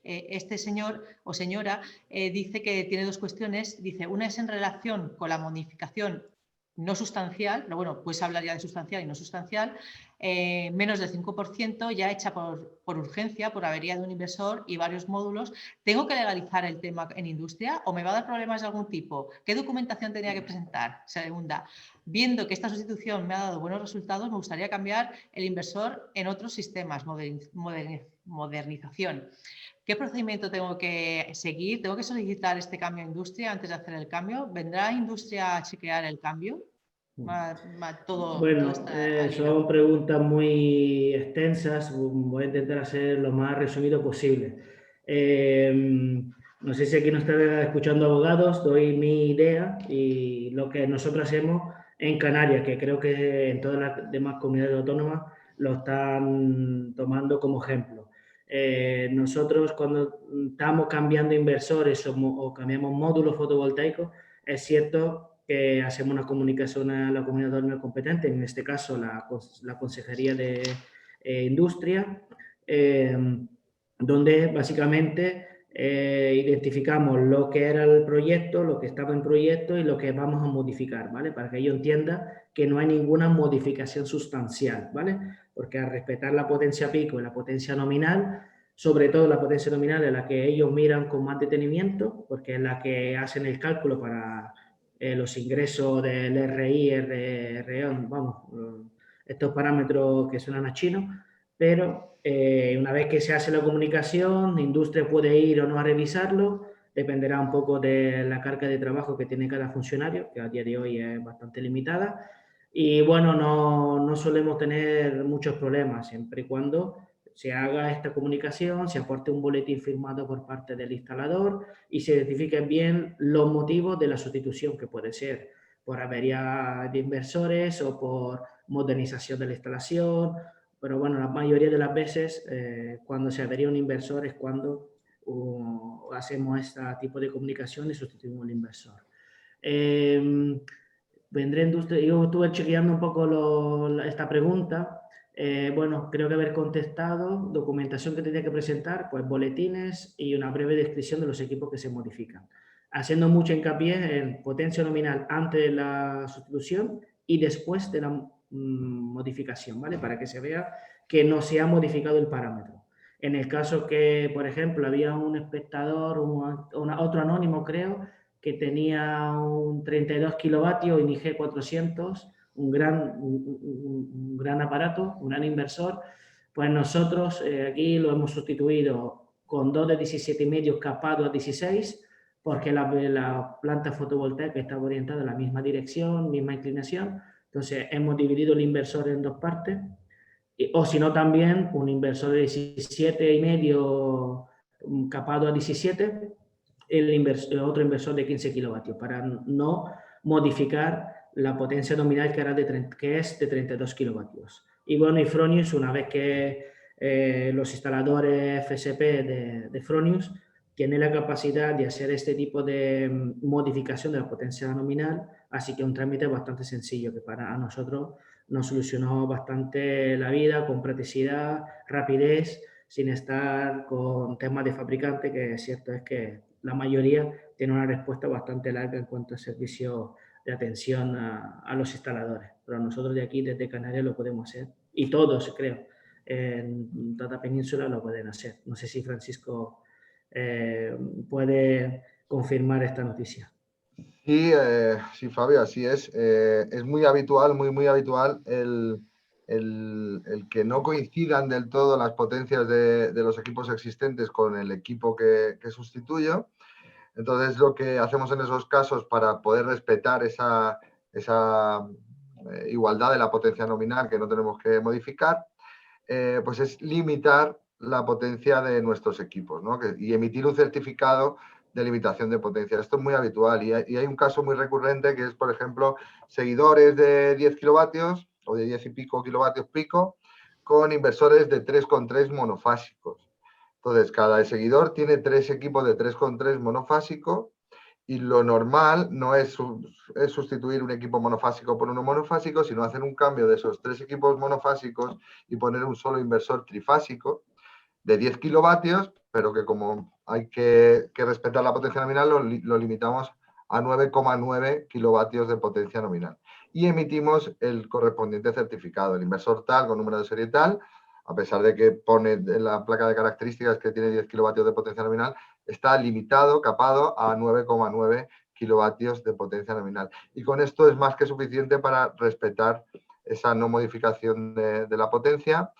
este señor o señora dice que tiene 2 cuestiones. Dice, una es en relación con la modificación no sustancial, pero bueno, puedes hablar ya de sustancial y no sustancial, menos del 5% ya hecha por urgencia, por avería de un inversor y varios módulos. ¿Tengo que legalizar el tema en industria o me va a dar problemas de algún tipo? ¿Qué documentación tenía que presentar? Segunda, viendo que esta sustitución me ha dado buenos resultados, me gustaría cambiar el inversor en otros sistemas, modernización. ¿Qué procedimiento tengo que seguir? ¿Tengo que solicitar este cambio a industria antes de hacer el cambio? ¿Vendrá industria a chequear el cambio? Bueno, son preguntas muy extensas. Voy a intentar hacer lo más resumido posible. No sé si aquí nos están escuchando abogados, doy mi idea y lo que nosotros hacemos en Canarias, que creo que en todas las demás comunidades autónomas lo están tomando como ejemplo. Nosotros cuando estamos cambiando inversores o cambiamos módulos fotovoltaicos, es cierto que hacemos una comunicación a la comunidad autónoma competente, en este caso la Consejería de Industria, donde básicamente identificamos lo que era el proyecto, lo que estaba en proyecto y lo que vamos a modificar, ¿vale? Para que ellos entiendan que no hay ninguna modificación sustancial, ¿vale? Porque al respetar la potencia pico y la potencia nominal, sobre todo la potencia nominal es la que ellos miran con más detenimiento, porque es la que hacen el cálculo para los ingresos del RI, vamos, estos parámetros que suenan a chino, pero una vez que se hace la comunicación, la industria puede ir o no a revisarlo, dependerá un poco de la carga de trabajo que tiene cada funcionario, que a día de hoy es bastante limitada, y bueno, no solemos tener muchos problemas, siempre y cuando se haga esta comunicación, se aporte un boletín firmado por parte del instalador y se identifiquen bien los motivos de la sustitución, que puede ser por avería de inversores o por modernización de la instalación. Pero bueno, la mayoría de las veces cuando se avería un inversor es cuando hacemos este tipo de comunicación y sustituimos al inversor. Yo estuve chequeando un poco esta pregunta. Bueno, creo que haber contestado, documentación que tenía que presentar, pues boletines y una breve descripción de los equipos que se modifican, haciendo mucho hincapié en potencia nominal antes de la sustitución y después de la modificación, ¿vale? Para que se vea que no se ha modificado el parámetro. En el caso que, por ejemplo, había un espectador, otro anónimo, creo, que tenía un 32 kilovatios en IG400, un gran aparato, un gran inversor, pues nosotros aquí lo hemos sustituido con 2 de 17,5 capado a 16, porque la planta fotovoltaica estaba orientada en la misma dirección, misma inclinación. Entonces hemos dividido el inversor en dos partes, o si no también un inversor de 17,5 capado a 17, otro inversor de 15 kilovatios, para no modificar la potencia nominal que es de 32 kilovatios. Y bueno, y Fronius, una vez que los instaladores FSP de Fronius tienen la capacidad de hacer este tipo de modificación de la potencia nominal, así que un trámite bastante sencillo que para nosotros nos solucionó bastante la vida, con practicidad, rapidez, sin estar con temas de fabricante, que es cierto es que la mayoría tiene una respuesta bastante larga en cuanto a servicio de atención a los instaladores. Pero nosotros de aquí, desde Canarias, lo podemos hacer. Y todos, creo, en toda la península lo pueden hacer. No sé si Francisco puede confirmar esta noticia. Sí, sí, Fabio, así es. Es muy habitual, muy habitual el que no coincidan del todo las potencias de los equipos existentes con el equipo que sustituyo. Entonces, lo que hacemos en esos casos para poder respetar esa igualdad de la potencia nominal que no tenemos que modificar, pues es limitar la potencia de nuestros equipos, ¿no? Y emitir un certificado de limitación de potencia. Esto es muy habitual y hay un caso muy recurrente que es, por ejemplo, seguidores de 10 kilovatios o de 10 y pico kilovatios pico con inversores de 3,3 monofásicos. Entonces, cada seguidor tiene 3 equipos de 3,3 monofásico y lo normal no es sustituir un equipo monofásico por uno monofásico, sino hacer un cambio de esos 3 equipos monofásicos y poner un solo inversor trifásico de 10 kilovatios, pero que como hay que respetar la potencia nominal, lo limitamos a 9,9 kilovatios de potencia nominal. Y emitimos el correspondiente certificado, el inversor tal, con número de serie tal, a pesar de que pone en la placa de características que tiene 10 kilovatios de potencia nominal, está limitado, capado a 9,9 kilovatios de potencia nominal. Y con esto es más que suficiente para respetar esa no modificación de la potencia.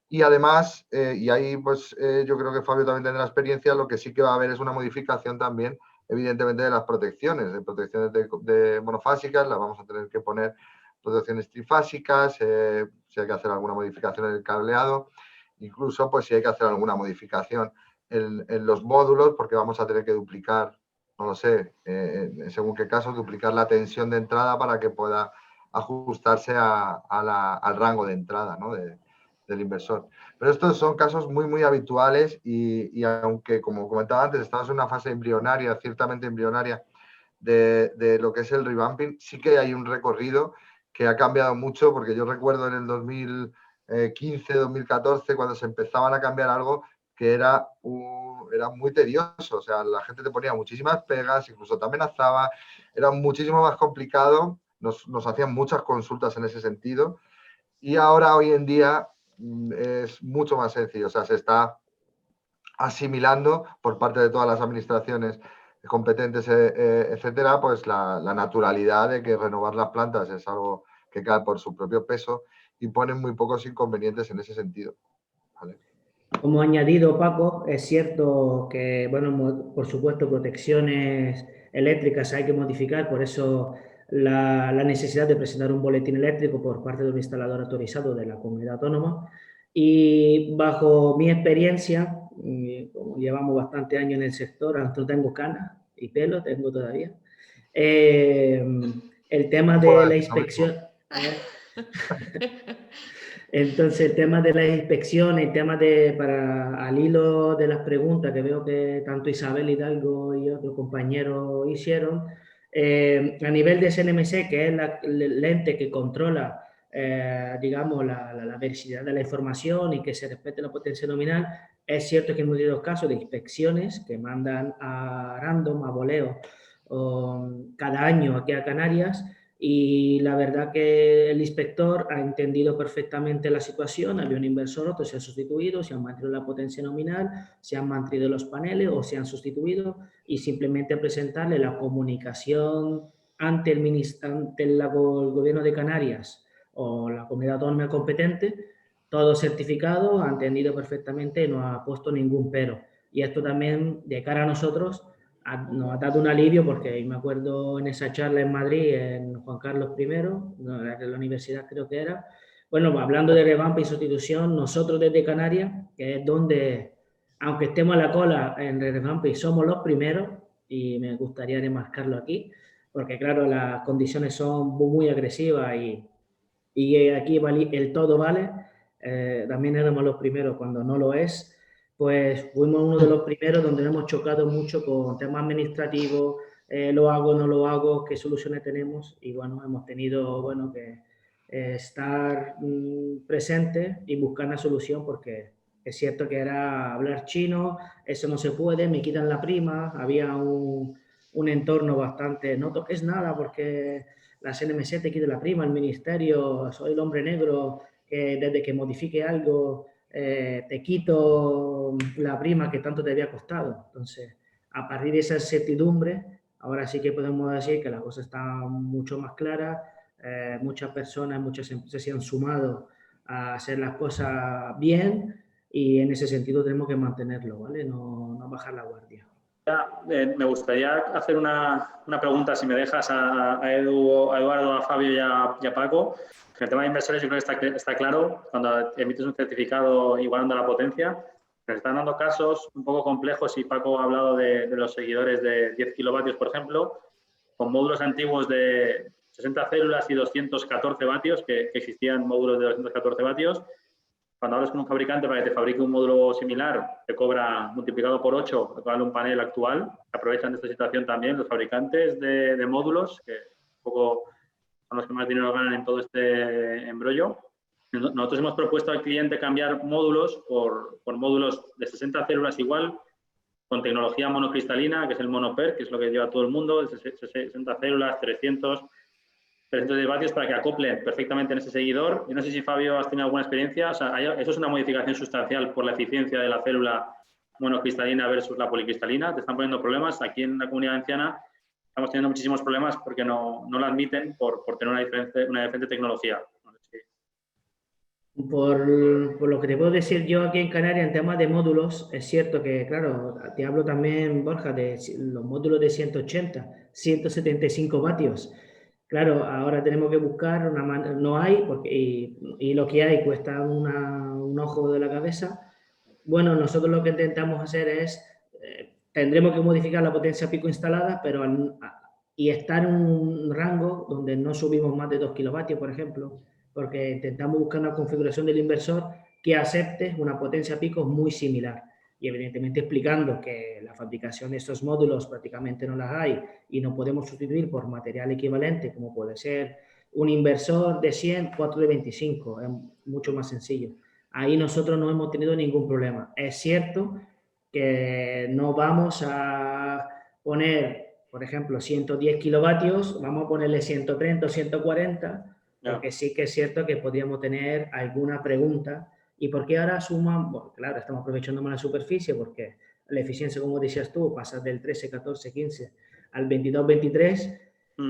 Y además, y ahí pues yo creo que Fabio también tendrá experiencia, lo que sí que va a haber es una modificación también, evidentemente, de las protecciones, de monofásicas, las vamos a tener que poner protecciones trifásicas, si hay que hacer alguna modificación en el cableado, incluso pues si hay que hacer alguna modificación en los módulos, porque vamos a tener que duplicar, no lo sé, según qué caso, duplicar la tensión de entrada para que pueda ajustarse al rango de entrada, ¿no? del inversor. Pero estos son casos muy habituales y aunque, como comentaba antes, estamos en una fase embrionaria, ciertamente embrionaria, de lo que es el revamping, sí que hay un recorrido que ha cambiado mucho, porque yo recuerdo en el 2015, 2014, cuando se empezaban a cambiar algo, que era muy tedioso, o sea, la gente te ponía muchísimas pegas, incluso te amenazaba, era muchísimo más complicado, nos hacían muchas consultas en ese sentido, y ahora, hoy en día, es mucho más sencillo, o sea, se está asimilando por parte de todas las administraciones competentes, etcétera, pues la naturalidad de que renovar las plantas es algo que cae por su propio peso y ponen muy pocos inconvenientes en ese sentido. ¿Vale? Como añadido, Paco, es cierto que, bueno, por supuesto, protecciones eléctricas hay que modificar, por eso la necesidad de presentar un boletín eléctrico por parte de un instalador autorizado de la comunidad autónoma. Y bajo mi experiencia, como llevamos bastante años en el sector, aunque no tengo canas y pelo, tengo todavía, el tema de la inspección... Entonces, el tema de las inspecciones, el tema al hilo de las preguntas que veo que tanto Isabel Hidalgo y otros compañeros hicieron, a nivel de SNMC, que es el ente que controla, digamos, la veracidad de la información y que se respete la potencia nominal, es cierto que hemos tenido casos de inspecciones que mandan a random, a voleo, cada año aquí a Canarias. Y la verdad que el inspector ha entendido perfectamente la situación, había un inversor, otro se ha sustituido, se han mantenido la potencia nominal, se han mantenido los paneles o se han sustituido y simplemente presentarle la comunicación ante el gobierno de Canarias o la comunidad autónoma competente, todo certificado, ha entendido perfectamente y no ha puesto ningún pero. Y esto también, de cara a nosotros, nos ha dado un alivio porque me acuerdo en esa charla en Madrid, en Juan Carlos I, de la universidad creo que era, bueno, hablando de revamp y sustitución, nosotros desde Canarias, que es donde, aunque estemos a la cola en revamp, somos los primeros, y me gustaría remarcarlo aquí, porque claro, las condiciones son muy agresivas y aquí el todo vale, también éramos los primeros cuando no lo es. Pues fuimos uno de los primeros donde hemos chocado mucho con temas administrativos, lo hago, no lo hago, qué soluciones tenemos, y bueno, hemos tenido, bueno, que estar presentes y buscar una solución, porque es cierto que era hablar chino, eso no se puede, me quitan la prima, había un entorno bastante, no toques nada porque la CNMC te quita la prima, el ministerio, soy el hombre negro, que desde que modifique algo te quito la prima que tanto te había costado. Entonces, a partir de esa incertidumbre, ahora sí que podemos decir que la cosa está mucho más clara, muchas personas, muchas empresas se han sumado a hacer las cosas bien y en ese sentido tenemos que mantenerlo, ¿vale? No bajar la guardia. Me gustaría hacer una pregunta, si me dejas, a Eduardo, a Fabio y a Paco. En el tema de inversores yo creo que está claro, cuando emites un certificado igualando la potencia, nos están dando casos un poco complejos y Paco ha hablado de los seguidores de 10 kilovatios, por ejemplo, con módulos antiguos de 60 células y 214 vatios, que existían módulos de 214 vatios. Cuando hablas con un fabricante para que te fabrique un módulo similar, te cobra multiplicado por 8, lo que vale un panel actual. Aprovechan de esta situación también los fabricantes de módulos, que un poco son los que más dinero ganan en todo este embrollo. Nosotros hemos propuesto al cliente cambiar módulos por módulos de 60 células igual, con tecnología monocristalina, que es el monoper, que es lo que lleva todo el mundo, 60 células, 300 vatios para que acoplen perfectamente en ese seguidor. Yo no sé si, Fabio, has tenido alguna experiencia. O sea, eso es una modificación sustancial por la eficiencia de la célula monocristalina versus la policristalina. Te están poniendo problemas. Aquí en la Comunidad Valenciana estamos teniendo muchísimos problemas porque no lo admiten por tener una diferente tecnología. No sé si... Por lo que te puedo decir yo aquí en Canarias en temas de módulos, es cierto que, claro, te hablo también, Borja, de los módulos de 180, 175 vatios. Claro, ahora tenemos que buscar una manera, no hay, porque, y lo que hay cuesta un ojo de la cabeza. Bueno, nosotros lo que intentamos hacer es, tendremos que modificar la potencia pico instalada, pero y estar en un rango donde no subimos más de 2 kilovatios, por ejemplo, porque intentamos buscar una configuración del inversor que acepte una potencia pico muy similar. Y evidentemente explicando que la fabricación de estos módulos prácticamente no las hay y no podemos sustituir por material equivalente, como puede ser un inversor de 100, 4 de 25, es mucho más sencillo. ahí nosotros no hemos tenido ningún problema. Es cierto que no vamos a poner, por ejemplo, 110 kilovatios, vamos a ponerle 130 o 140, porque sí que es cierto que podríamos tener alguna pregunta. ¿Y por qué ahora suman? Bueno, claro, estamos aprovechando más la superficie porque la eficiencia, como decías tú, pasa del 13, 14, 15 al 22, 23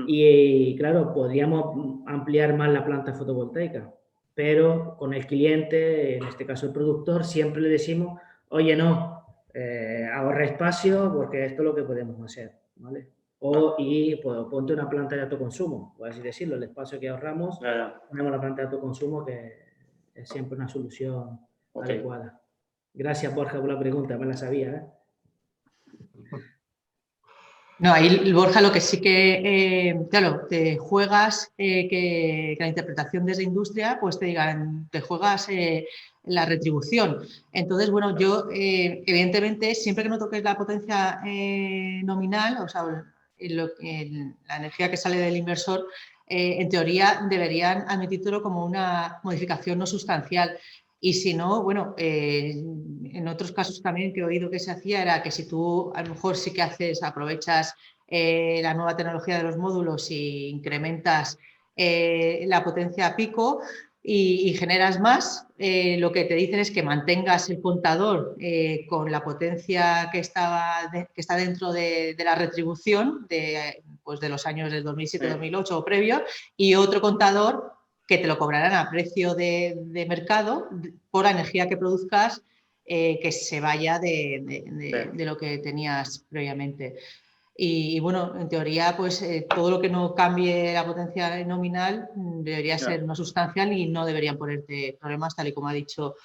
y, claro, podríamos ampliar más la planta fotovoltaica. Pero con el cliente, en este caso el productor, siempre le decimos, oye, no, ahorra espacio porque esto es lo que podemos hacer, ¿vale? Y pues, ponte una planta de autoconsumo, por así decirlo, el espacio que ahorramos, ponemos la planta de autoconsumo, que es siempre una solución adecuada. Gracias, Borja, por la pregunta, me la sabía, ¿eh? No, ahí, Borja, lo que sí que, claro, te juegas que la interpretación desde industria, pues te digan, te juegas la retribución. Entonces, bueno, yo, evidentemente, siempre que no toques la potencia nominal, o sea, la energía que sale del inversor, en teoría deberían admitirlo como una modificación no sustancial. Y si no, bueno, en otros casos también que he oído que se hacía era que si tú a lo mejor sí que aprovechas la nueva tecnología de los módulos y incrementas la potencia a pico y generas más, lo que te dicen es que mantengas el contador con la potencia que está dentro de la retribución pues de los años del 2007-2008 o previo, y otro contador que te lo cobrarán a precio de mercado por la energía que produzcas, que se vaya de lo que tenías previamente. Y bueno, en teoría, pues todo lo que no cambie la potencia nominal debería ser no sustancial y no deberían ponerte problemas, tal y como ha dicho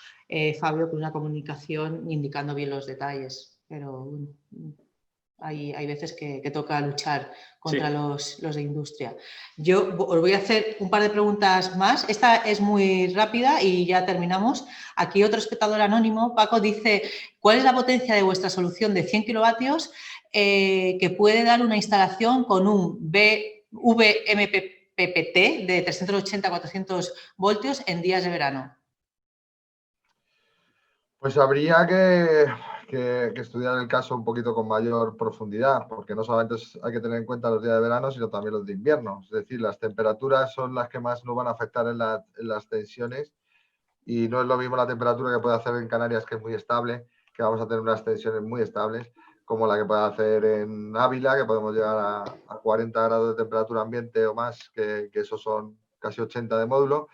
Fabio, con una comunicación indicando bien los detalles. Pero bueno, hay veces que toca luchar contra los de industria. Yo os voy a hacer un par de preguntas más. Esta es muy rápida y ya terminamos. Aquí otro espectador anónimo, Paco, dice: ¿cuál es la potencia de vuestra solución de 100 kilovatios que puede dar una instalación con un VMPPT de 380-400 voltios en días de verano? Pues habría que estudiar el caso un poquito con mayor profundidad, porque no solamente hay que tener en cuenta los días de verano, sino también los de invierno. Es decir, las temperaturas son las que más nos van a afectar en las tensiones, y no es lo mismo la temperatura que puede hacer en Canarias, que es muy estable, que vamos a tener unas tensiones muy estables, como la que puede hacer en Ávila, que podemos llegar a 40 grados de temperatura ambiente o más, que esos son casi 80 de módulo,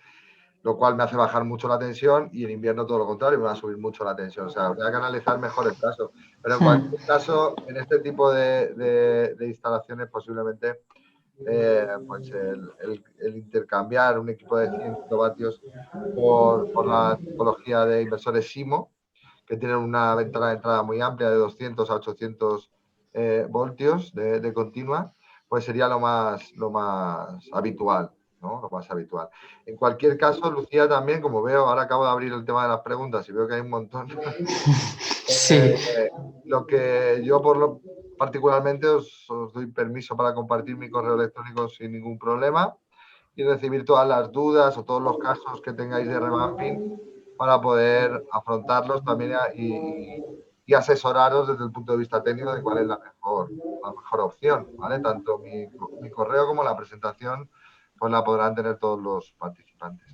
lo cual me hace bajar mucho la tensión, y en invierno todo lo contrario, me va a subir mucho la tensión. O sea, habría que analizar mejor el caso. Pero en cualquier caso, en este tipo de instalaciones, posiblemente pues el intercambiar un equipo de 100 kilovatios por la tipología de inversores SIMO, que tienen una ventana de entrada muy amplia de 200 a 800 voltios de continua, pues sería lo más habitual, ¿no? Lo más habitual. En cualquier caso, Lucía, también, como veo, ahora acabo de abrir el tema de las preguntas y veo que hay un montón. Sí. Lo que yo particularmente os doy permiso para compartir mi correo electrónico sin ningún problema y recibir todas las dudas o todos los casos que tengáis de revamping para poder afrontarlos también y asesoraros desde el punto de vista técnico de cuál es la mejor opción, ¿vale? Tanto mi correo como la presentación pues la podrán tener todos los participantes.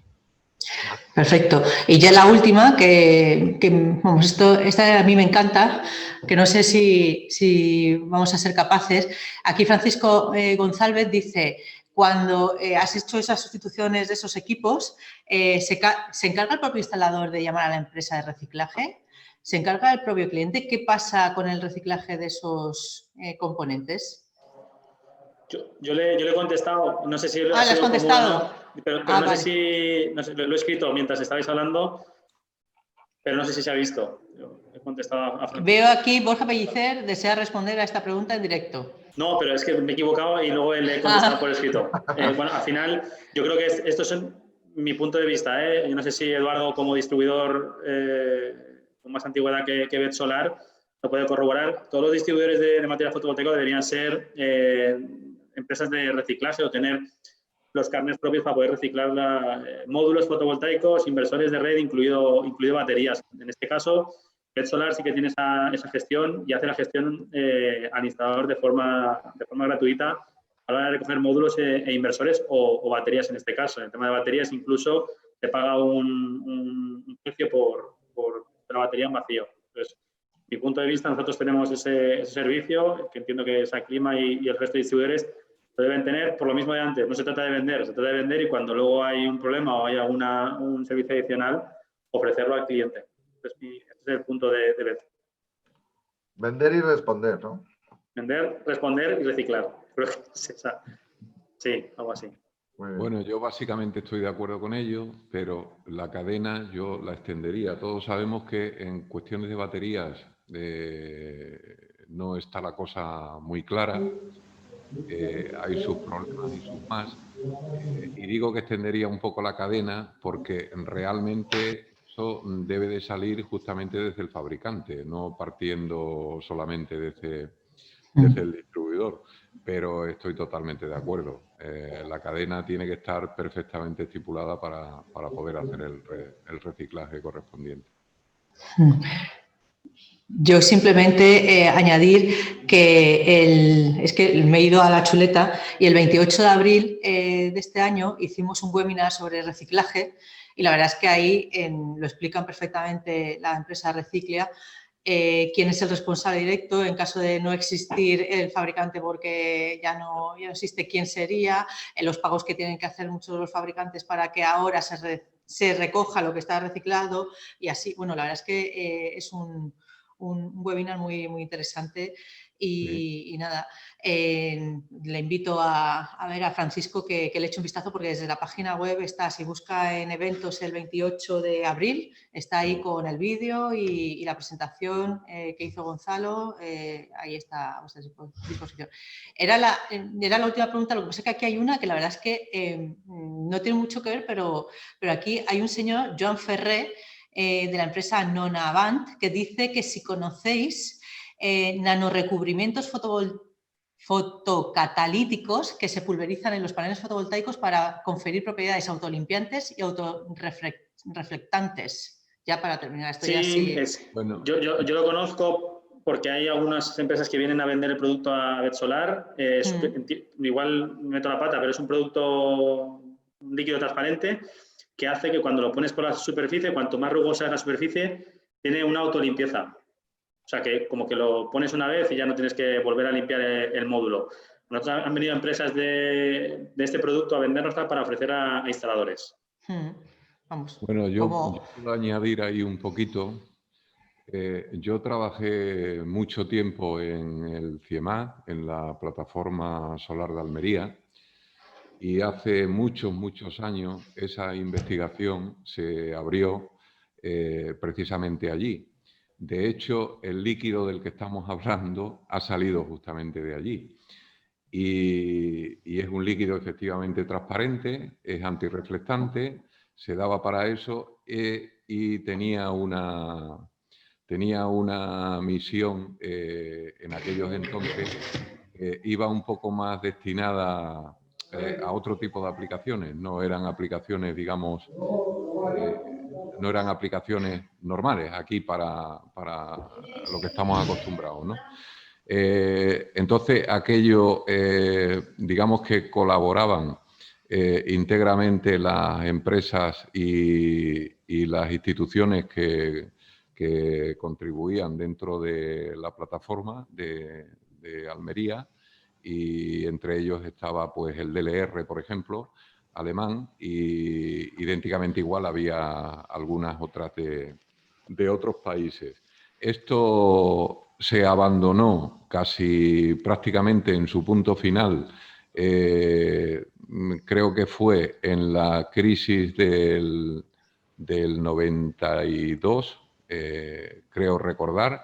Perfecto. Y ya la última, que vamos, esta a mí me encanta, que no sé si vamos a ser capaces. Aquí Francisco González dice: cuando has hecho esas sustituciones de esos equipos, ¿se encarga el propio instalador de llamar a la empresa de reciclaje? ¿Se encarga el propio cliente? ¿Qué pasa con el reciclaje de esos componentes? Yo le he contestado, no sé si ¿le has contestado? Pero no vale. sé si, no sé, lo he escrito mientras estabais hablando, pero no sé si se ha visto. Yo he contestado a Francisco. Veo aquí: Borja Pellicer desea responder a esta pregunta en directo. No, pero es que me he equivocado y luego le he contestado por escrito. Bueno, al final, yo creo que esto es mi punto de vista. Yo no sé si Eduardo, como distribuidor con más antigüedad que Bet Solar, lo puede corroborar. Todos los distribuidores de material fotovoltaico deberían ser empresas de reciclaje o tener los carnets propios para poder reciclar módulos fotovoltaicos, inversores de red, incluido baterías. En este caso, BetSolar sí que tiene esa gestión y hace la gestión al instalador de forma gratuita a la hora de recoger módulos e inversores o baterías en este caso. En el tema de baterías incluso te paga un precio por la batería en vacío. Entonces, mi punto de vista, nosotros tenemos ese servicio, que entiendo que Saclima y el resto de distribuidores lo deben tener por lo mismo de antes. No se trata de vender, se trata de vender y cuando luego hay un problema o hay un servicio adicional, ofrecerlo al cliente. Este es el punto de venta. Vender y responder, ¿no? Vender, responder y reciclar. Creo que es esa. Sí, algo así. Bueno, yo básicamente estoy de acuerdo con ello, pero la cadena yo la extendería. Todos sabemos que en cuestiones de baterías no está la cosa muy clara. Hay sus problemas y sus más. Y digo que extendería un poco la cadena porque realmente eso debe de salir justamente desde el fabricante, no partiendo solamente desde el distribuidor. Pero estoy totalmente de acuerdo. La cadena tiene que estar perfectamente estipulada para poder hacer el reciclaje correspondiente. Yo simplemente añadir que es que me he ido a la chuleta y el 28 de abril de este año hicimos un webinar sobre reciclaje y la verdad es que ahí lo explican perfectamente la empresa Reciclia, quién es el responsable directo en caso de no existir el fabricante porque ya no existe, quién sería, los pagos que tienen que hacer muchos de los fabricantes para que ahora se recoja lo que está reciclado y así. Bueno, la verdad es que es un webinar muy, muy interesante y nada, le invito a ver a Francisco que le eche un vistazo porque desde la página web está, si busca en eventos el 28 de abril, está ahí con el vídeo y la presentación que hizo Gonzalo, ahí está a vuestra disposición. Era la última pregunta, lo que pasa es que aquí hay una que la verdad es que no tiene mucho que ver, pero aquí hay un señor, Joan Ferrer, de la empresa Nonavant, que dice que si conocéis nanorecubrimientos fotocatalíticos que se pulverizan en los paneles fotovoltaicos para conferir propiedades autolimpiantes y autorreflectantes. Ya para terminar esto. Sí, bueno. Yo lo conozco porque hay algunas empresas que vienen a vender el producto a BetSolar. Igual meto la pata, pero es un producto líquido transparente que hace que cuando lo pones por la superficie, cuanto más rugosa es la superficie, tiene una autolimpieza. O sea, que como que lo pones una vez y ya no tienes que volver a limpiar el módulo. Nosotros han venido empresas de este producto a vendernos para ofrecer a instaladores. Vamos. Bueno, yo puedo añadir ahí un poquito. Yo trabajé mucho tiempo en el CIEMAT, en la plataforma solar de Almería, y hace muchos años esa investigación se abrió precisamente allí. De hecho, el líquido del que estamos hablando ha salido justamente de allí. Y es un líquido efectivamente transparente, es antirreflectante, se daba para eso y tenía una misión en aquellos entonces, iba un poco más destinada a otro tipo de aplicaciones, no eran aplicaciones, digamos, no eran aplicaciones normales aquí para lo que estamos acostumbrados, ¿no? Entonces, aquello, digamos que colaboraban íntegramente las empresas y las instituciones que contribuían dentro de la plataforma de Almería, y entre ellos estaba pues el DLR, por ejemplo, alemán, y idénticamente igual había algunas otras de otros países. Esto se abandonó casi prácticamente en su punto final, creo que fue en la crisis del 92, creo recordar,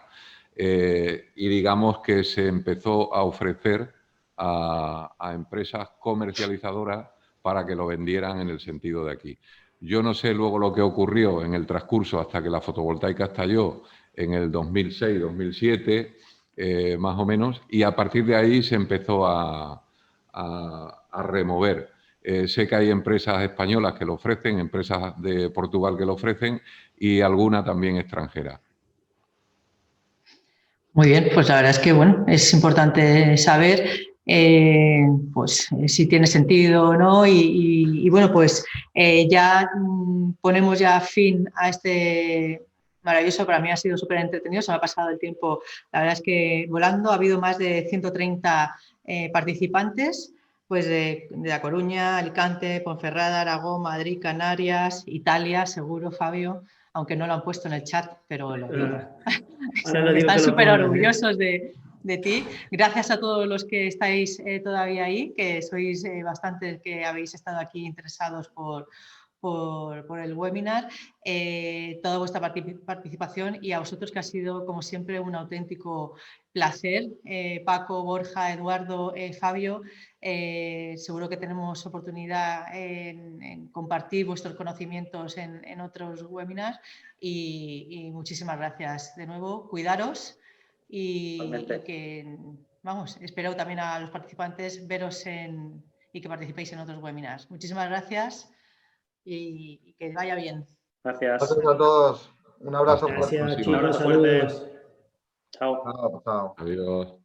y digamos que se empezó a ofrecer a empresas comercializadoras para que lo vendieran en el sentido de aquí. Yo no sé luego lo que ocurrió en el transcurso hasta que la fotovoltaica estalló en el 2006, 2007, más o menos, y a partir de ahí se empezó a remover. Sé que hay empresas españolas que lo ofrecen, empresas de Portugal que lo ofrecen y alguna también extranjera. Muy bien, pues la verdad es que bueno, es importante saber pues, si tiene sentido o no y bueno, pues ya ponemos ya fin a este maravilloso, para mí ha sido súper entretenido, se me ha pasado el tiempo, la verdad es que volando, ha habido más de 130 participantes, pues de La Coruña, Alicante, Ponferrada, Aragón, Madrid, Canarias, Italia, seguro, Fabio, aunque no lo han puesto en el chat, pero lo vi. Ahora lo digo Están que lo súper pongan, orgullosos de ti. Gracias a todos los que estáis todavía ahí, que sois bastantes que habéis estado aquí interesados por el webinar, toda vuestra participación y a vosotros que ha sido, como siempre, un auténtico placer. Paco, Borja, Eduardo, Fabio, seguro que tenemos oportunidad en compartir vuestros conocimientos en otros webinars y muchísimas gracias de nuevo. Cuidaros y que, vamos, espero también a los participantes veros y que participéis en otros webinars. Muchísimas gracias y que vaya bien. Gracias. Gracias a todos. Un abrazo. Gracias, Un chicos, abrazo fuerte. saludos. Chao. Chao, chao. Adiós.